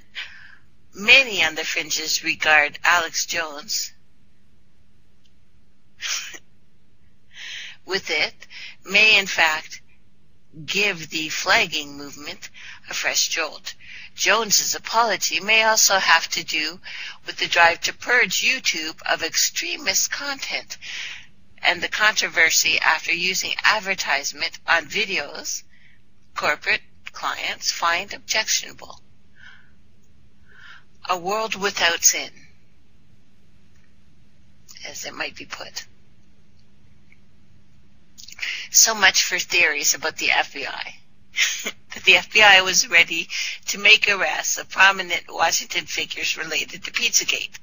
many on the fringes regard Alex Jones with it, may in fact give the flagging movement a fresh jolt. Jones's apology may also have to do with the drive to purge YouTube of extremist content and the controversy after using advertisement on videos corporate clients find objectionable. A world without sin, as it might be put. So much for theories about the FBI. That the FBI was ready to make arrests of prominent Washington figures related to Pizzagate.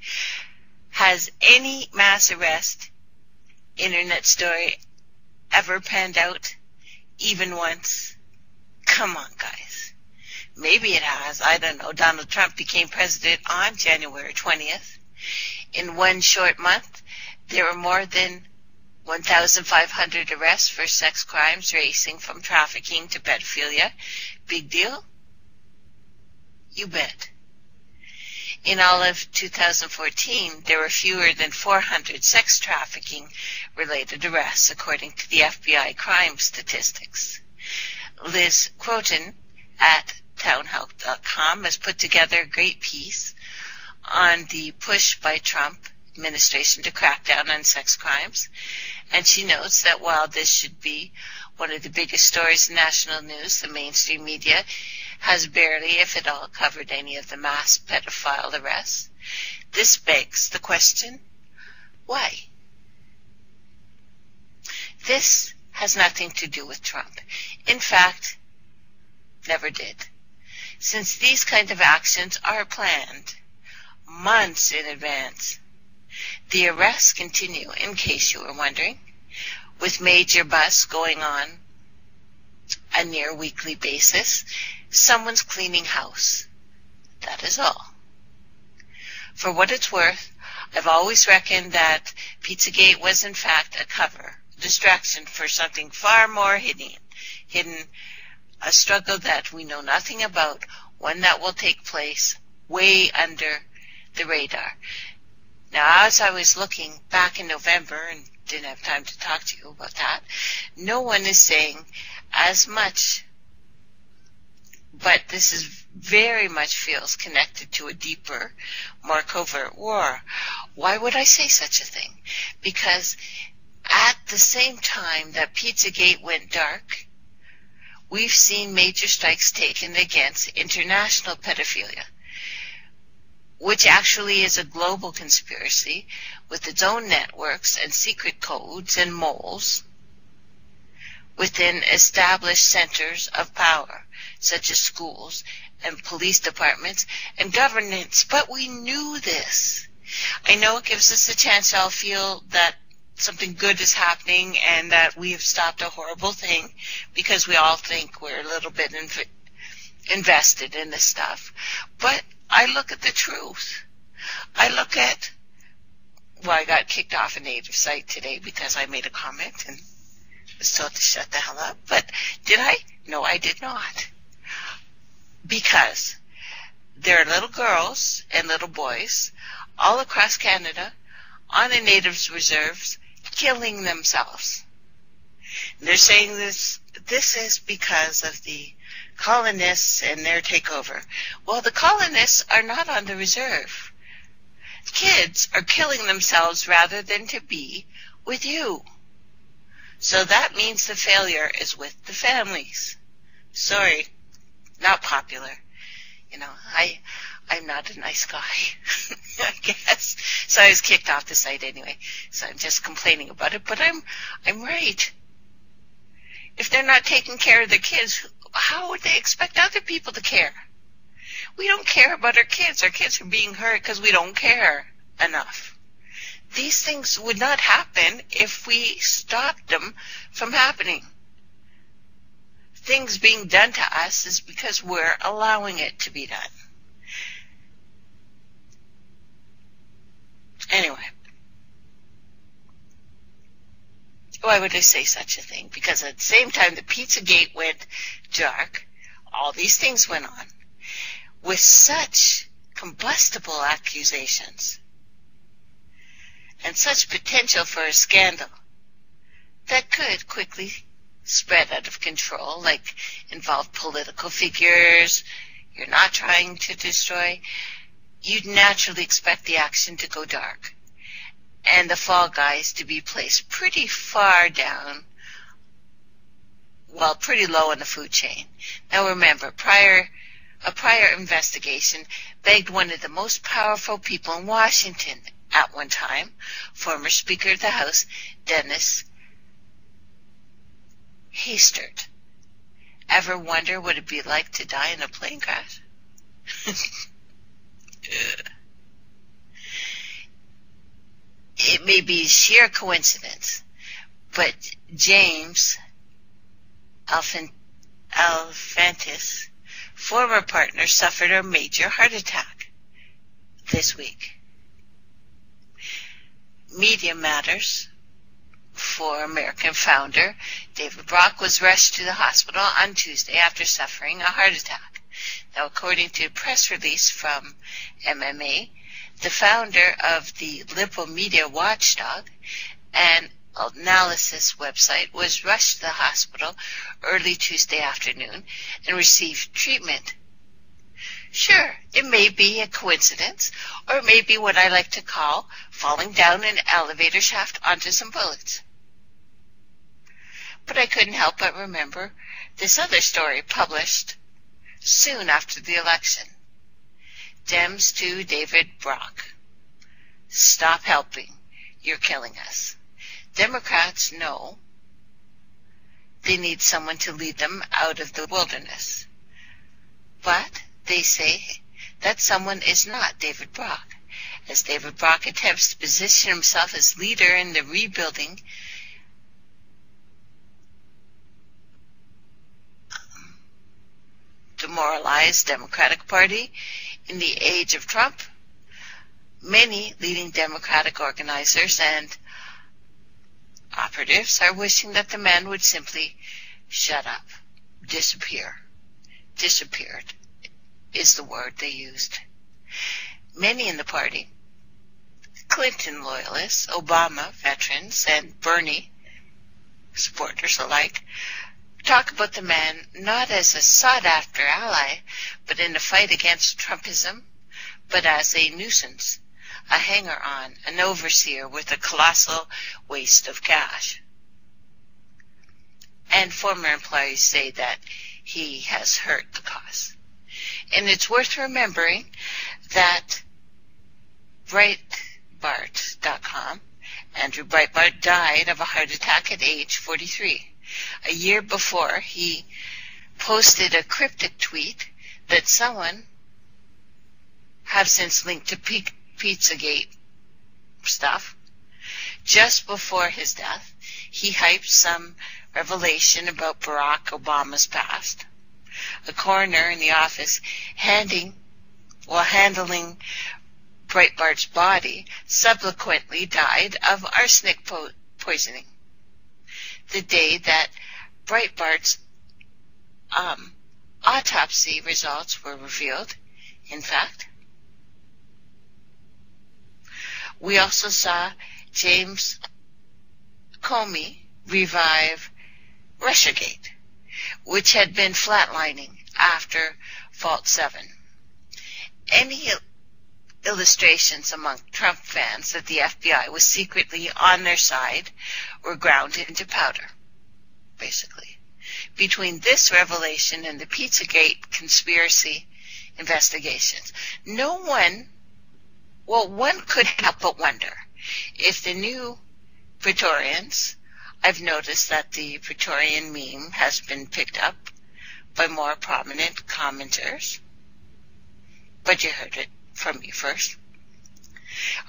Has any mass arrest internet story ever panned out, even once? Come on, guys. Maybe it has. I don't know. Donald Trump became president on January 20th. In one short month, there were more than 1,500 arrests for sex crimes ranging from trafficking to pedophilia. Big deal? You bet. In all of 2014, there were fewer than 400 sex trafficking-related arrests, according to the FBI crime statistics. Liz Quoten at townhall.com has put together a great piece on the push by Trump administration to crack down on sex crimes, and she notes that while this should be one of the biggest stories in national news, the mainstream media has barely, if at all, covered any of the mass pedophile arrests. This begs the question, why? This has nothing to do with Trump. In fact, never did. Since these kind of actions are planned months in advance. The arrests continue, in case you were wondering, with major busts going on a near weekly basis. Someone's cleaning house. That is all. For what it's worth, I've always reckoned that Pizzagate was in fact a cover, a distraction for something far more hidden, a struggle that we know nothing about, one that will take place way under the radar. Now, as I was looking back in November and didn't have time to talk to you about that, no one is saying as much, but this is very much feels connected to a deeper, more covert war. Why would I say such a thing? Because at the same time that Pizzagate went dark, we've seen major strikes taken against international pedophilia, which actually is a global conspiracy with its own networks and secret codes and moles within established centers of power, such as schools and police departments and governments. But we knew this. I know it gives us a chance to all feel that something good is happening and that we have stopped a horrible thing because we all think we're a little bit invested in this stuff. But I look at the truth. I look at Well, I got kicked off a native site today because I made a comment and was told to shut the hell up. But did I? No, I did not. Because there are little girls and little boys all across Canada on the natives' reserves killing themselves. They're saying this is because of the colonists and their takeover. Well, the colonists are not on the reserve. Kids are killing themselves rather than to be with you. So that means the failure is with the families. Sorry, not popular. You know, I'm not a nice guy, I guess. So I was kicked off the site anyway. So I'm just complaining about it, but I'm right. If they're not taking care of their kids, how would they expect other people to care? We don't care about our kids. Our kids are being hurt because we don't care enough. These things would not happen if we stopped them from happening. Things being done to us is because we're allowing it to be done. Anyway. Why would I say such a thing? Because at the same time the Pizzagate went dark, all these things went on with such combustible accusations and such potential for a scandal that could quickly spread out of control, like involve political figures you're not trying to destroy. You'd naturally expect the action to go dark and the fall guys to be placed pretty far down, well, pretty low in the food chain. Now remember, a prior investigation begged one of the most powerful people in Washington at one time, former Speaker of the House, Dennis Hastert. Ever wonder what it'd be like to die in a plane crash? It may be sheer coincidence, but James Alefantis, former partner, suffered a major heart attack this week. Media Matters for American founder David Brock was rushed to the hospital on Tuesday after suffering a heart attack. Now, according to a press release from MMA, the founder of the liberal media watchdog and analysis website was rushed to the hospital early Tuesday afternoon and received treatment. Sure, it may be a coincidence, or it may be what I like to call falling down an elevator shaft onto some bullets. But I couldn't help but remember this other story published soon after the election. Dems to David Brock. Stop helping. You're killing us. Democrats know they need someone to lead them out of the wilderness. But they say that someone is not David Brock. As David Brock attempts to position himself as leader in the rebuilding demoralized Democratic Party in the age of Trump, many leading Democratic organizers and operatives are wishing that the man would simply shut up, disappear. Disappeared is the word they used. Many in the party, Clinton loyalists, Obama veterans, and Bernie supporters alike, talk about the man not as a sought-after ally, but in the fight against Trumpism, but as a nuisance, a hanger-on, an overseer with a colossal waste of cash. And former employees say that he has hurt the cause. And it's worth remembering that Breitbart.com, Andrew Breitbart, died of a heart attack at age 43. A year before, he posted a cryptic tweet that someone have since linked to Pizzagate stuff. Just before his death, he hyped some revelation about Barack Obama's past. A coroner in the office handling Breitbart's body subsequently died of arsenic poisoning. The day that Breitbart's autopsy results were revealed, in fact. We also saw James Comey revive Russiagate, which had been flatlining after Fault 7. Any illustrations among Trump fans that the FBI was secretly on their side were ground into powder, basically. Between this revelation and the Pizzagate conspiracy investigations, one could help but wonder if the new Praetorians, I've noticed that the Praetorian meme has been picked up by more prominent commenters, but you heard it from me first,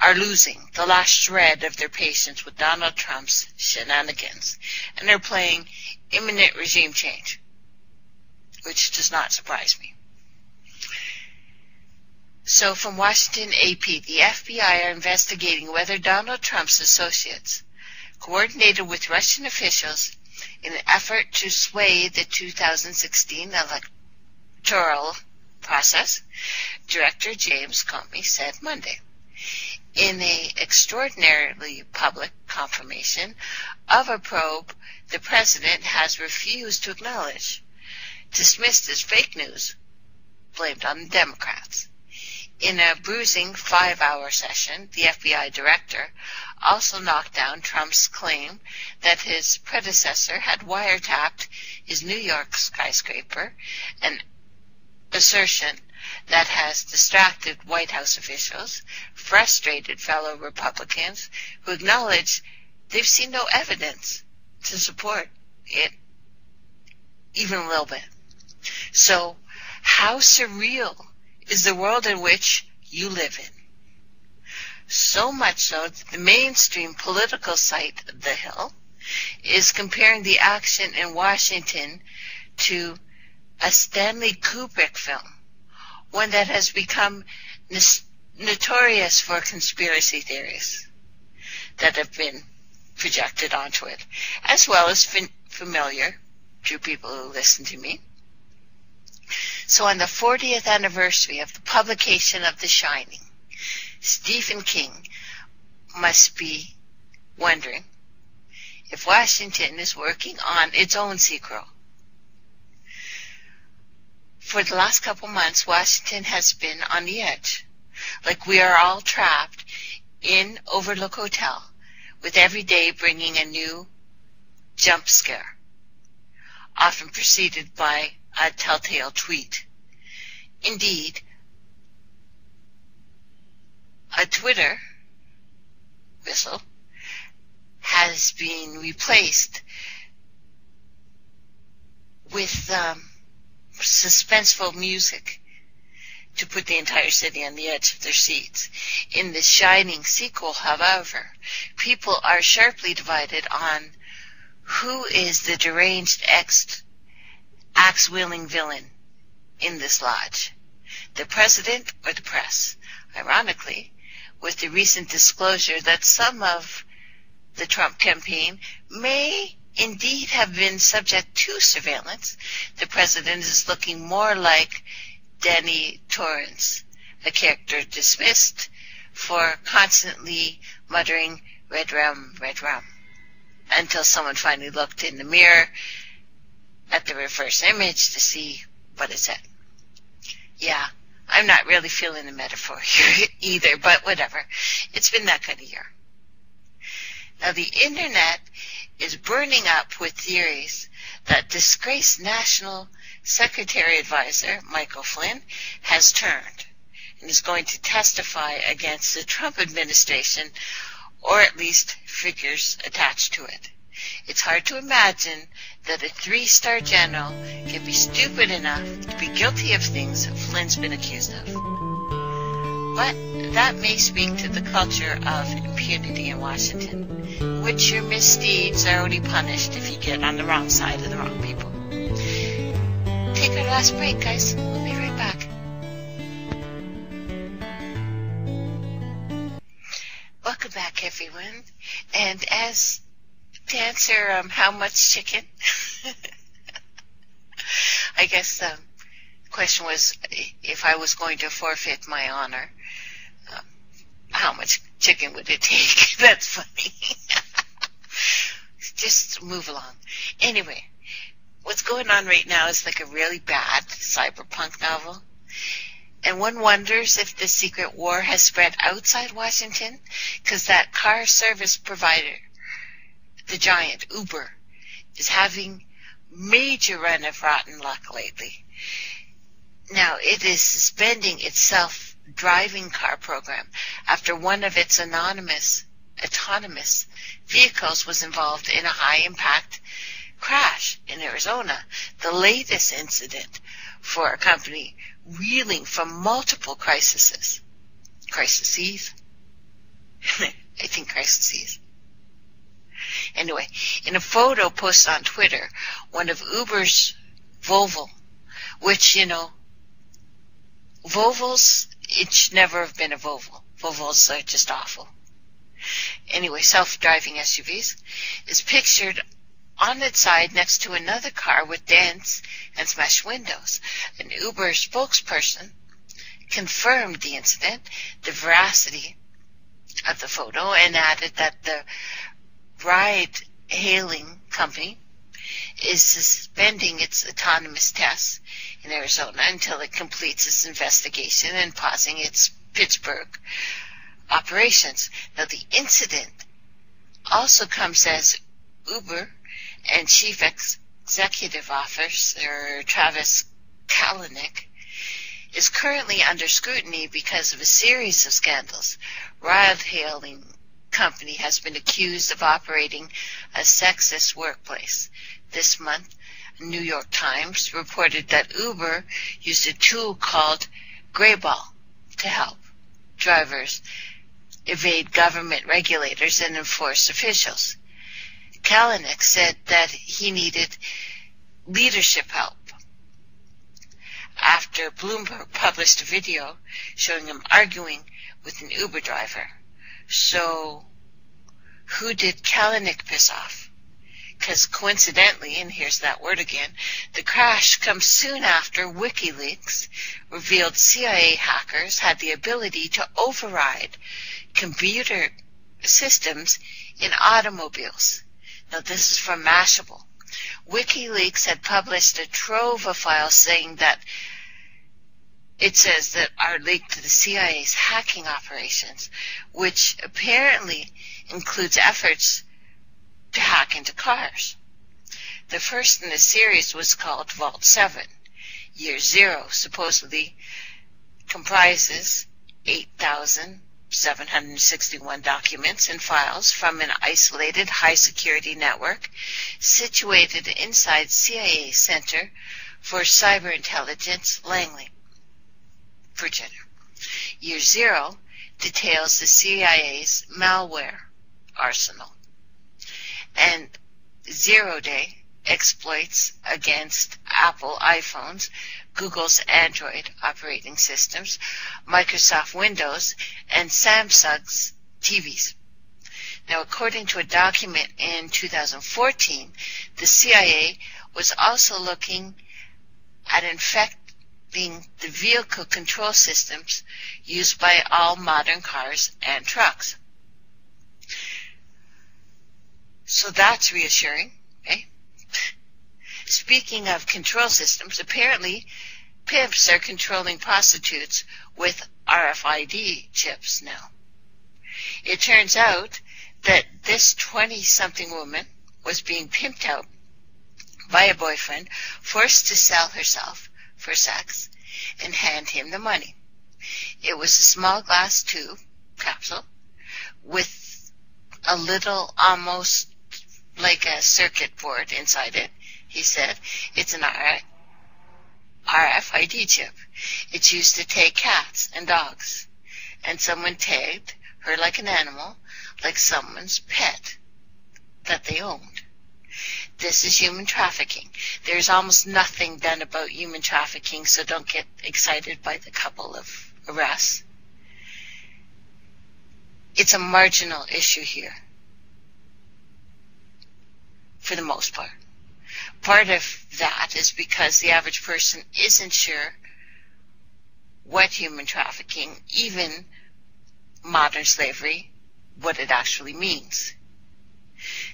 are losing the last shred of their patience with Donald Trump's shenanigans, and are playing imminent regime change, which does not surprise me. So from Washington AP, the FBI are investigating whether Donald Trump's associates coordinated with Russian officials in an effort to sway the 2016 electoral process, Director James Comey said Monday. In an extraordinarily public confirmation of a probe the president has refused to acknowledge, dismissed as fake news, blamed on the Democrats. In a bruising 5-hour session, the FBI director also knocked down Trump's claim that his predecessor had wiretapped his New York skyscraper, an assertion that has distracted White House officials, frustrated fellow Republicans who acknowledge they've seen no evidence to support it, even a little bit. So, how surreal is the world in which you live in? So much so that the mainstream political site, The Hill, is comparing the action in Washington to a Stanley Kubrick film, one that has become notorious for conspiracy theories that have been projected onto it, as well as familiar to people who listen to me. So on the 40th anniversary of the publication of The Shining, Stephen King must be wondering if Washington is working on its own sequel. For the last couple months, Washington has been on the edge, like we are all trapped in Overlook Hotel, with every day bringing a new jump scare, often preceded by a telltale tweet. Indeed, a Twitter whistle has been replaced with suspenseful music to put the entire city on the edge of their seats. In the Shining sequel, however, people are sharply divided on who is the deranged axe-wielding villain in this lodge, the president or the press. Ironically, with the recent disclosure that some of the Trump campaign may indeed have been subject to surveillance, the president is looking more like Danny Torrance, a character dismissed for constantly muttering, "Red rum, red rum," until someone finally looked in the mirror at the reverse image to see what it said. Yeah, I'm not really feeling the metaphor here either, but whatever. It's been that kind of year. Now, the internet is burning up with theories that disgraced National Secretary Advisor Michael Flynn has turned and is going to testify against the Trump administration, or at least figures attached to it. It's hard to imagine that a 3-star general can be stupid enough to be guilty of things Flynn's been accused of. But that may speak to the culture of impunity in Washington, in which your misdeeds are only punished if you get on the wrong side of the wrong people. Take our last break, guys. We'll be right back. back, everyone. And as to answer how much chicken, I guess the question was if I was going to forfeit my honor, how much chicken would it take? That's funny. Just move along. Anyway, what's going on right now is like a really bad cyberpunk novel. And one wonders if the secret war has spread outside Washington, because that car service provider, the giant Uber, is having major run of rotten luck lately. Now, it is suspending its self-driving car program after one of its autonomous vehicles was involved in a high-impact crash in Arizona, the latest incident for a company reeling from multiple crises. I think crises. Anyway, in a photo posted on Twitter, one of Uber's Volvo, which, Volvos, it should never have been a Volvo. Volvos are just awful. Anyway, self-driving SUVs, is pictured on its side next to another car with dents and smashed windows. An Uber spokesperson confirmed the incident, the veracity of the photo, and added that the ride-hailing company is suspending its autonomous tests in Arizona until it completes its investigation and pausing its Pittsburgh operations. Now, the incident also comes as Uber and Chief Executive Officer Travis Kalanick is currently under scrutiny because of a series of scandals. Ride-hailing company has been accused of operating a sexist workplace. This month, New York Times reported that Uber used a tool called Greyball to help drivers evade government regulators and enforce officials. Kalanick said that he needed leadership help after Bloomberg published a video showing him arguing with an Uber driver. So, who did Kalanick piss off? Because coincidentally, and here's that word again, the crash comes soon after WikiLeaks revealed CIA hackers had the ability to override computer systems in automobiles. Now, this is from Mashable. WikiLeaks had published a trove of files saying that it says that are linked to the CIA's hacking operations, which apparently includes efforts to hack into cars. The first in the series was called Vault 7. Year 0 supposedly comprises 8,761 documents and files from an isolated high-security network situated inside CIA Center for Cyber Intelligence, Langley, Virginia. Year 0 details the CIA's malware arsenal, and 0 Day exploits against Apple iPhones, Google's Android operating systems, Microsoft Windows, and Samsung's TVs. Now, according to a document in 2014, the CIA was also looking at infecting the vehicle control systems used by all modern cars and trucks. So that's reassuring, okay? Speaking of control systems, apparently pimps are controlling prostitutes with RFID chips now. It turns out that this 20-something woman was being pimped out by a boyfriend, forced to sell herself for sex, and hand him the money. It was a small glass tube capsule with a little, almost like a circuit board inside it. He said it's an RFID chip. It's used to tag cats and dogs. And someone tagged her like an animal, like someone's pet that they owned. This is human trafficking. There's almost nothing done about human trafficking, so don't get excited by the couple of arrests. it's a marginal issue here, for the most part. Part of that is because the average person isn't sure what human trafficking, even modern slavery, what it actually means.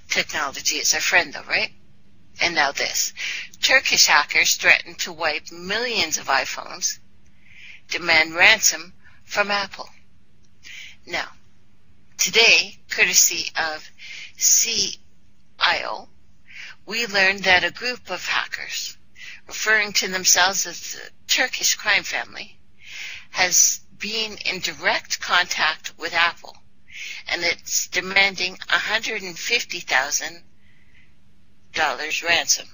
Technology is our friend, though, right? And now this. Turkish hackers threaten to wipe millions of iPhones, demand ransom from Apple. Now, today, courtesy of CIO, we learned that a group of hackers, referring to themselves as the Turkish crime family, has been in direct contact with Apple, and it's demanding $150,000 ransom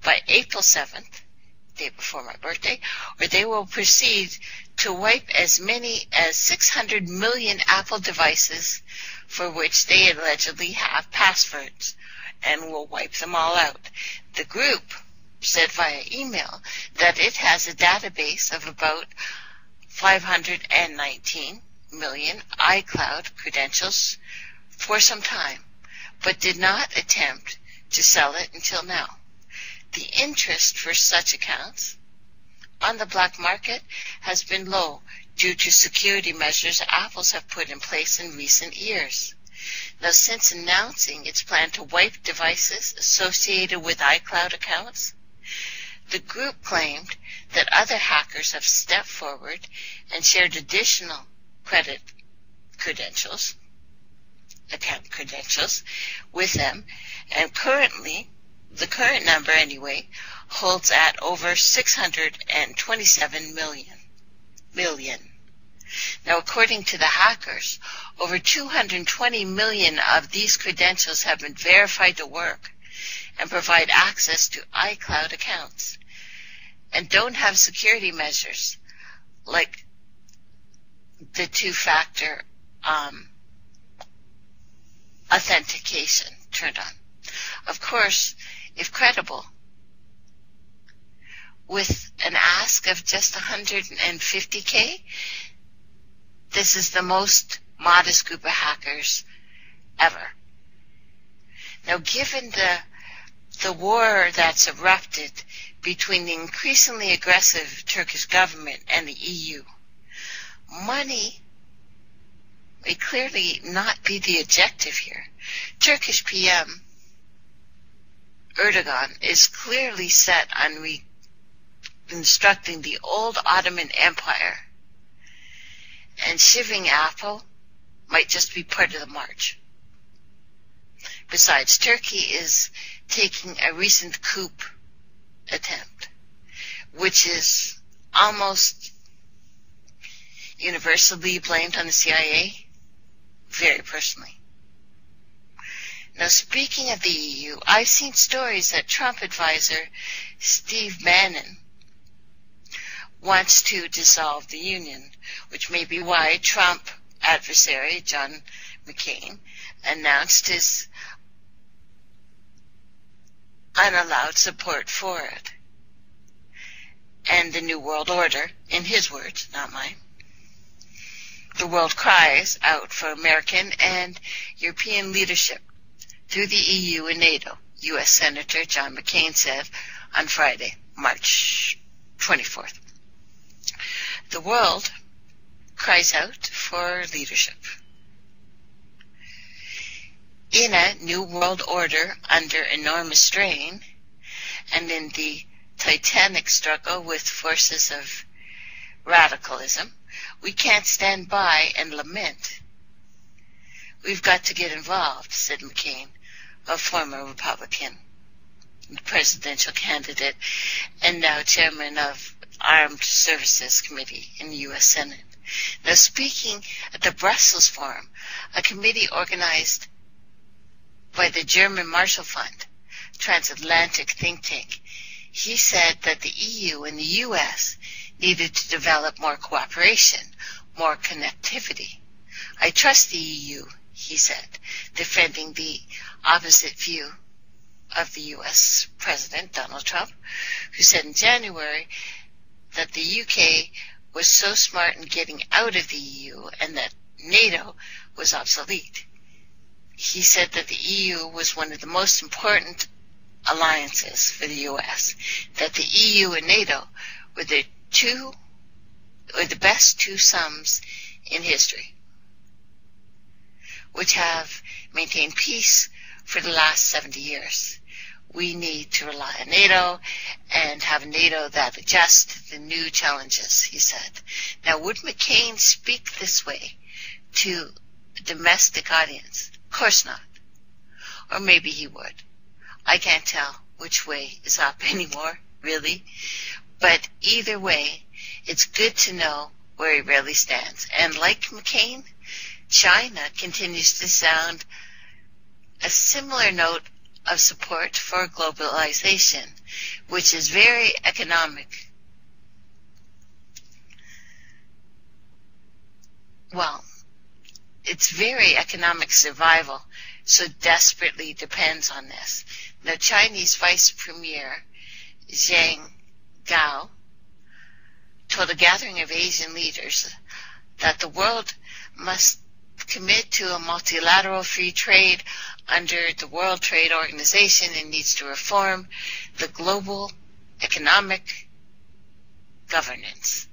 by April 7th, day before my birthday, or they will proceed to wipe as many as 600 million Apple devices for which they allegedly have passwords, and will wipe them all out. The group said via email that it has a database of about 519 million iCloud credentials for some time, but did not attempt to sell it until now. The interest for such accounts on the black market has been low due to security measures Apple's have put in place in recent years. Now, since announcing its plan to wipe devices associated with iCloud accounts, the group claimed that other hackers have stepped forward and shared additional account credentials with them, and currently, the current number anyway, holds at over 627 million. Now, according to the hackers, over 220 million of these credentials have been verified to work and provide access to iCloud accounts, and don't have security measures like the two-factor authentication turned on. Of course, if credible, with an ask of just $150K, this is the most modest group of hackers ever. Now, given the war that's erupted between the increasingly aggressive Turkish government and the EU, money may clearly not be the objective here. Turkish PM Erdogan is clearly set on reconstructing the old Ottoman Empire, and shivving Apple might just be part of the march. Besides, Turkey is taking a recent coup attempt, which is almost universally blamed on the CIA, very personally. Now, speaking of the EU, I've seen stories that Trump advisor Steve Bannon wants to dissolve the union, which may be why Trump adversary John McCain announced his unallowed support for it. And the New World Order, in his words, not mine. The world cries out for American and European leadership through the EU and NATO, U.S. Senator John McCain said on Friday, March 24th. The world cries out for leadership. In a new world order under enormous strain, and in the titanic struggle with forces of radicalism, we can't stand by and lament. We've got to get involved, said McCain, a former Republican presidential candidate and now chairman of Armed Services Committee in the U.S. Senate. Now, speaking at the Brussels Forum, a committee organized by the German Marshall Fund, transatlantic think tank, he said that the EU and the U.S. needed to develop more cooperation, more connectivity. I trust the EU, he said, defending the opposite view of the U.S. President Donald Trump, who said in January that the UK was so smart in getting out of the EU and that NATO was obsolete. He said that the EU was one of the most important alliances for the U.S., that the EU and NATO were the best two sums in history, which have maintained peace for the last 70 years. We need to rely on NATO and have a NATO that adjusts to the new challenges, he said. Now, would McCain speak this way to a domestic audience? Of course not. Or maybe he would. I can't tell which way is up anymore, really. But either way, it's good to know where he really stands. And like McCain, China continues to sound a similar note of support for globalization, which is very economic. Well, it's very economic survival, so desperately depends on this. Now, Chinese Vice Premier Zhang Gao told a gathering of Asian leaders that the world must commit to a multilateral free trade under the World Trade Organization and needs to reform the global economic governance.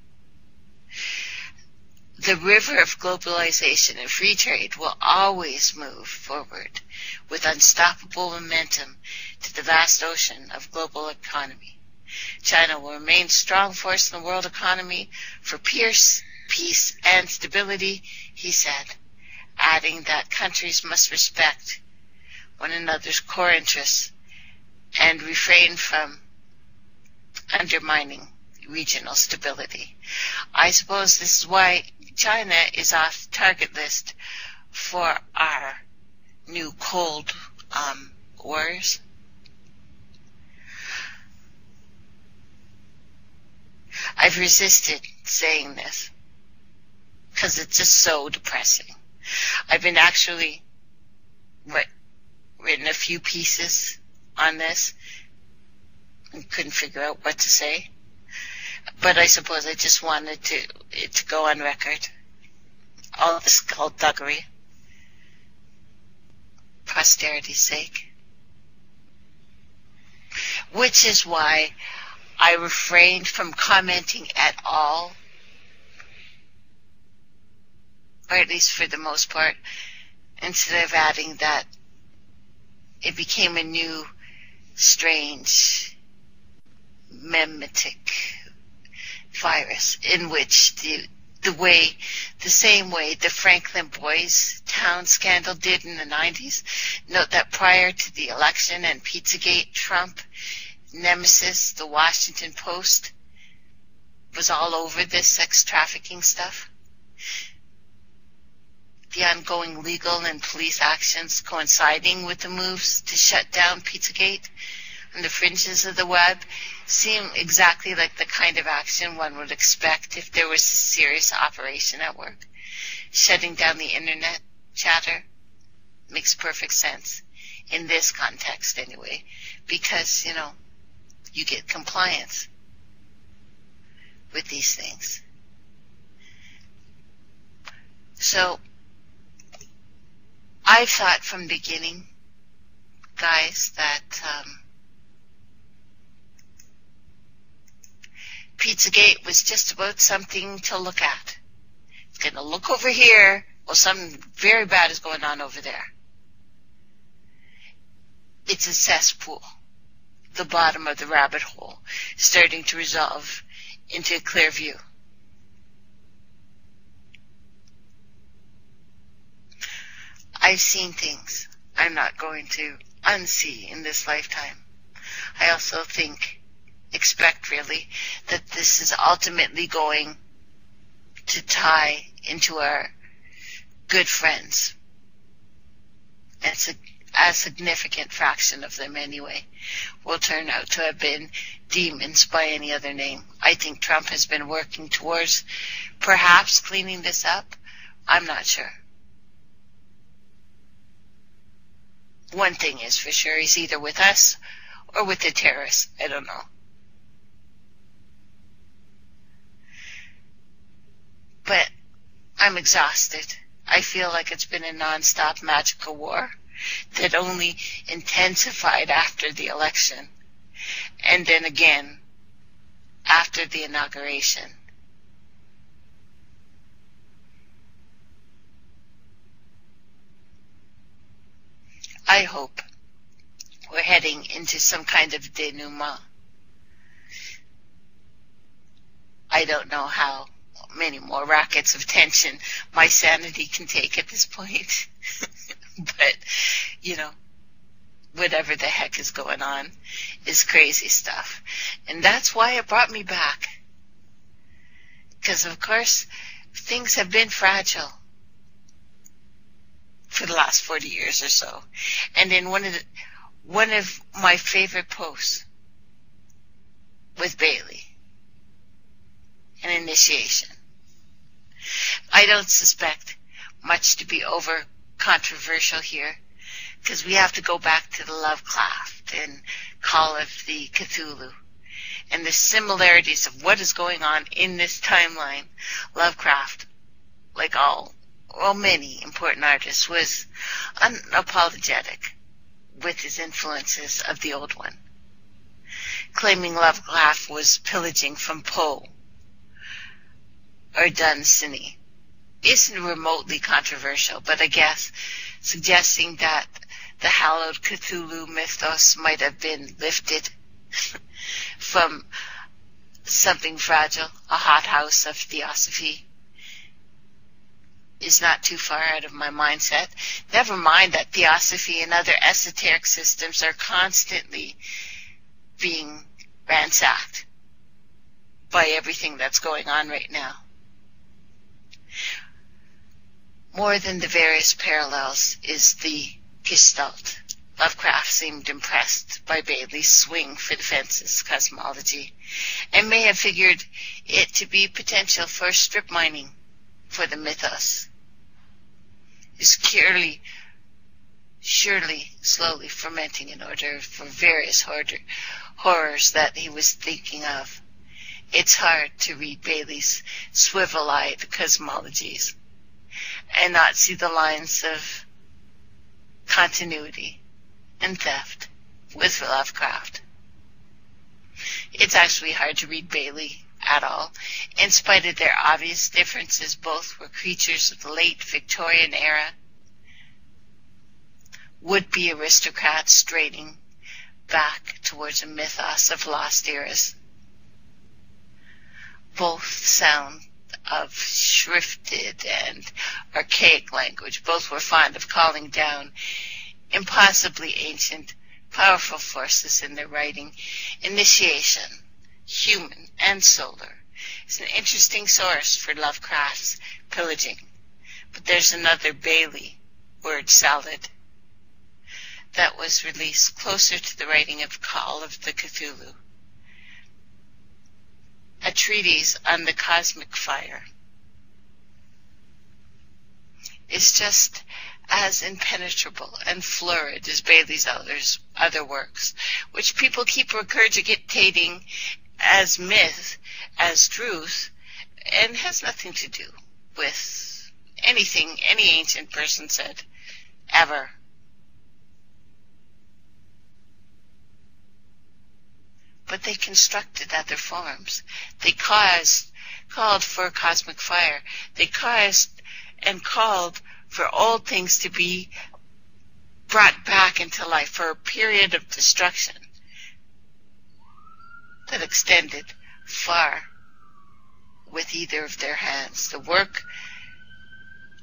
The river of globalization and free trade will always move forward with unstoppable momentum to the vast ocean of global economy. China will remain a strong force in the world economy for peace and stability, he said, adding that countries must respect one another's core interests and refrain from undermining regional stability. I suppose this is why China is off the target list for our new Cold Wars. I've resisted saying this because it's just so depressing. I've been actually written a few pieces on this and couldn't figure out what to say. But I suppose I just wanted it to go on record. All this skullduggery. Posterity's sake. Which is why I refrained from commenting at all, or at least for the most part, instead of adding that it became a new, strange, mimetic virus in which the same way the Franklin Boys Town scandal did in the 90s. Note that prior to the election and Pizzagate, Trump nemesis, the Washington Post, was all over this sex trafficking stuff. The ongoing legal and police actions coinciding with the moves to shut down Pizzagate on the fringes of the web seem exactly like the kind of action one would expect if there was a serious operation at work. Shutting down the internet chatter makes perfect sense in this context anyway, because, you get compliance with these things. So, I thought from the beginning, guys, that Pizzagate was just about something to look at. It's going to look over here, well, something very bad is going on over there. It's a cesspool, the bottom of the rabbit hole, starting to resolve into a clear view. I've seen things I'm not going to unsee in this lifetime. I also expect really, that this is ultimately going to tie into our good friends. It's a significant fraction of them anyway will turn out to have been demons by any other name. I think Trump has been working towards perhaps cleaning this up. I'm not sure. One thing is for sure, he's either with us or with the terrorists. I don't know. But I'm exhausted. I feel like it's been a non-stop magical war that only intensified after the election, and then again after the inauguration. I hope we're heading into some kind of denouement. I don't know how many more rackets of tension my sanity can take at this point. But, whatever the heck is going on is crazy stuff. And that's why it brought me back. Because, of course, things have been fragile for the last 40 years or so. And in one of my favorite posts with Bailey, an initiation. I don't suspect much to be over controversial here, because we have to go back to the Lovecraft and Call of the Cthulhu and the similarities of what is going on in this timeline. Lovecraft, like many important artists, was unapologetic with his influences of the old one, claiming Lovecraft was pillaging from Poe or Dunsany isn't remotely controversial, but I guess suggesting that the hallowed Cthulhu mythos might have been lifted from something fragile, a hothouse of theosophy, is not too far out of my mindset. Never mind that theosophy and other esoteric systems are constantly being ransacked by everything that's going on right now. More than the various parallels is the Gestalt. Lovecraft seemed impressed by Bailey's swing for the fences cosmology, and may have figured it to be potential for strip mining for the mythos. Is surely slowly fermenting in order for various horrors that he was thinking of. It's hard to read Bailey's swivel-eyed cosmologies and not see the lines of continuity and theft with Lovecraft. It's actually hard to read Bailey at all. In spite of their obvious differences, both were creatures of the late Victorian era, would-be aristocrats straining back towards a mythos of lost eras. Both sound of shrifted and archaic language. Both were fond of calling down impossibly ancient, powerful forces in their writing. Initiation, human and solar, is an interesting source for Lovecraft's pillaging. But there's another Bailey word salad that was released closer to the writing of Call of the Cthulhu, a treatise on the cosmic fire. Is just as impenetrable and florid as Bailey's other works, which people keep regurgitating as myth, as truth, and has nothing to do with anything any ancient person said, ever. But they constructed other forms. They called for cosmic fire. They caused and called for old things to be brought back into life for a period of destruction that extended far with either of their hands. The work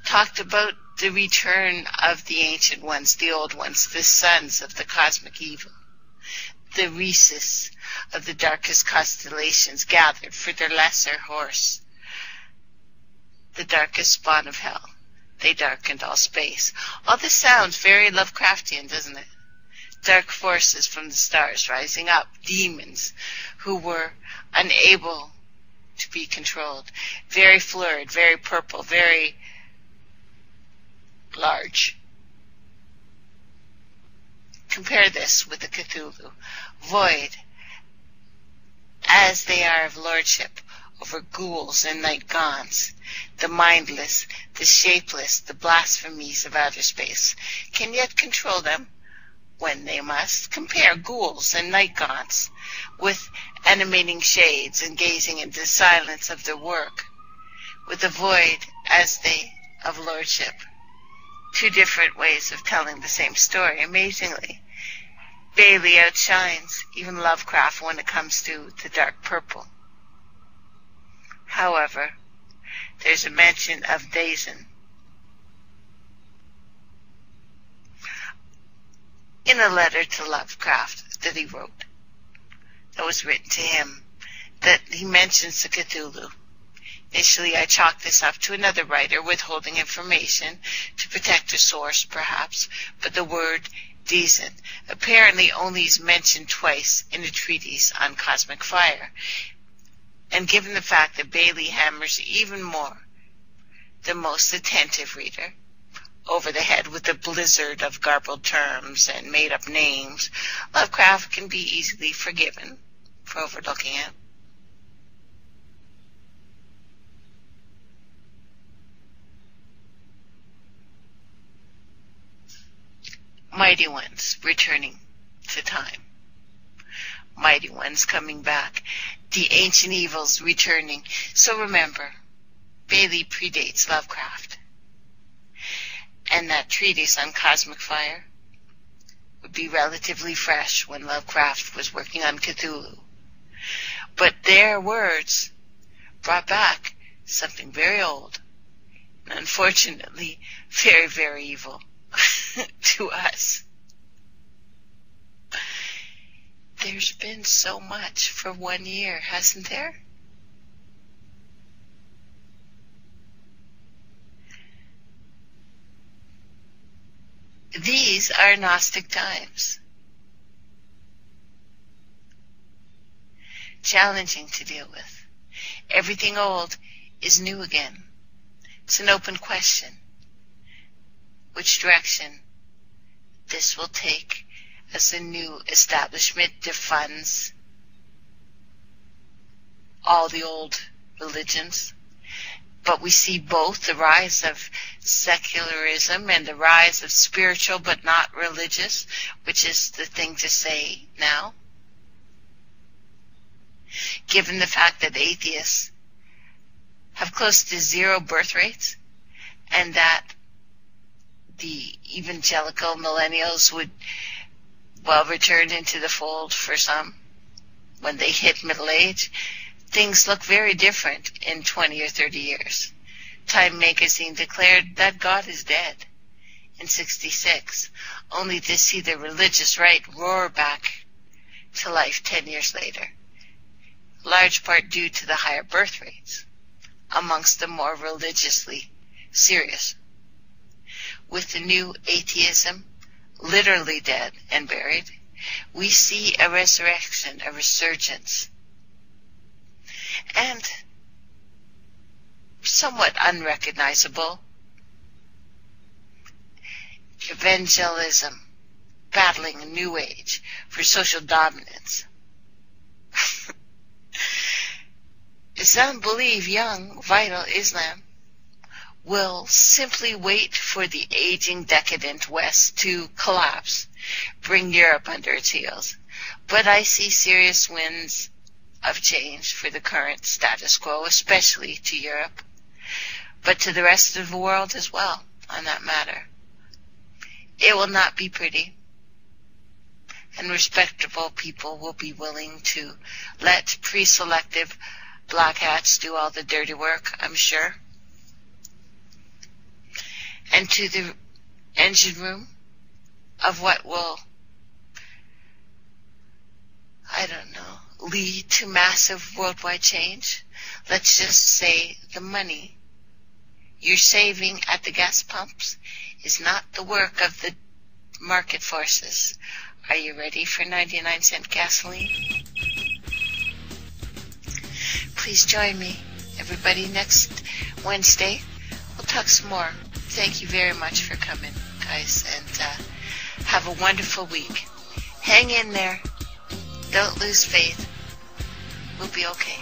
talked about the return of the ancient ones, the old ones, the sons of the cosmic evil, the Rhesus of the darkest constellations gathered for their lesser horse, the darkest spawn of hell. They darkened all space. All this sounds very Lovecraftian, doesn't it? Dark forces from the stars rising up, demons who were unable to be controlled. Very florid, very purple, very large. Compare this with the Cthulhu. Void, as they are of lordship over ghouls and night gaunts, the mindless, the shapeless, the blasphemies of outer space, can yet control them when they must. Compare ghouls and night gaunts with animating shades and gazing into the silence of their work, with the void as they of lordship. Two different ways of telling the same story. Amazingly, Bailey outshines even Lovecraft when it comes to the dark purple. However, there's a mention of Dazen in a letter to Lovecraft that he wrote, that was written to him, that he mentions the Cthulhu. Initially, I chalked this up to another writer withholding information to protect a source, perhaps, but the word Dazen apparently only is mentioned twice in a treatise on cosmic fire. And given the fact that Bailey hammers even more the most attentive reader over the head with a blizzard of garbled terms and made-up names, Lovecraft can be easily forgiven for overlooking it. Mighty ones returning to time. Mighty ones coming back. The ancient evils returning. So remember, Bailey predates Lovecraft. And that treatise on cosmic fire would be relatively fresh when Lovecraft was working on Cthulhu. But their words brought back something very old, and unfortunately very, very evil to us. There's been so much for 1 year, hasn't there? These are Gnostic times. Challenging to deal with. Everything old is new again. It's an open question. Which direction this will take as the new establishment defunds all the old religions. But we see both the rise of secularism and the rise of spiritual but not religious, which is the thing to say now. Given the fact that atheists have close to zero birth rates, and that the evangelical millennials would, well, return into the fold for some when they hit middle age, things look very different in 20 or 30 years. Time magazine declared that God is dead in 1966, only to see the religious right roar back to life 10 years later, large part due to the higher birth rates amongst the more religiously serious. With the new atheism literally dead and buried, we see a resurrection, a resurgence, and somewhat unrecognizable evangelism battling a new age for social dominance. Some believe young, vital Islam will simply wait for the aging, decadent West to collapse, bring Europe under its heels. But I see serious winds of change for the current status quo, especially to Europe, but to the rest of the world as well, on that matter. It will not be pretty, and respectable people will be willing to let pre-selective black hats do all the dirty work, I'm sure. And to the engine room of what will, I don't know, lead to massive worldwide change. Let's just say the money you're saving at the gas pumps is not the work of the market forces. Are you ready for 99-cent gasoline? Please join me, everybody, next Wednesday. We'll talk some more. Thank you very much for coming, guys, and have a wonderful week. Hang in there. Don't lose faith. We'll be okay.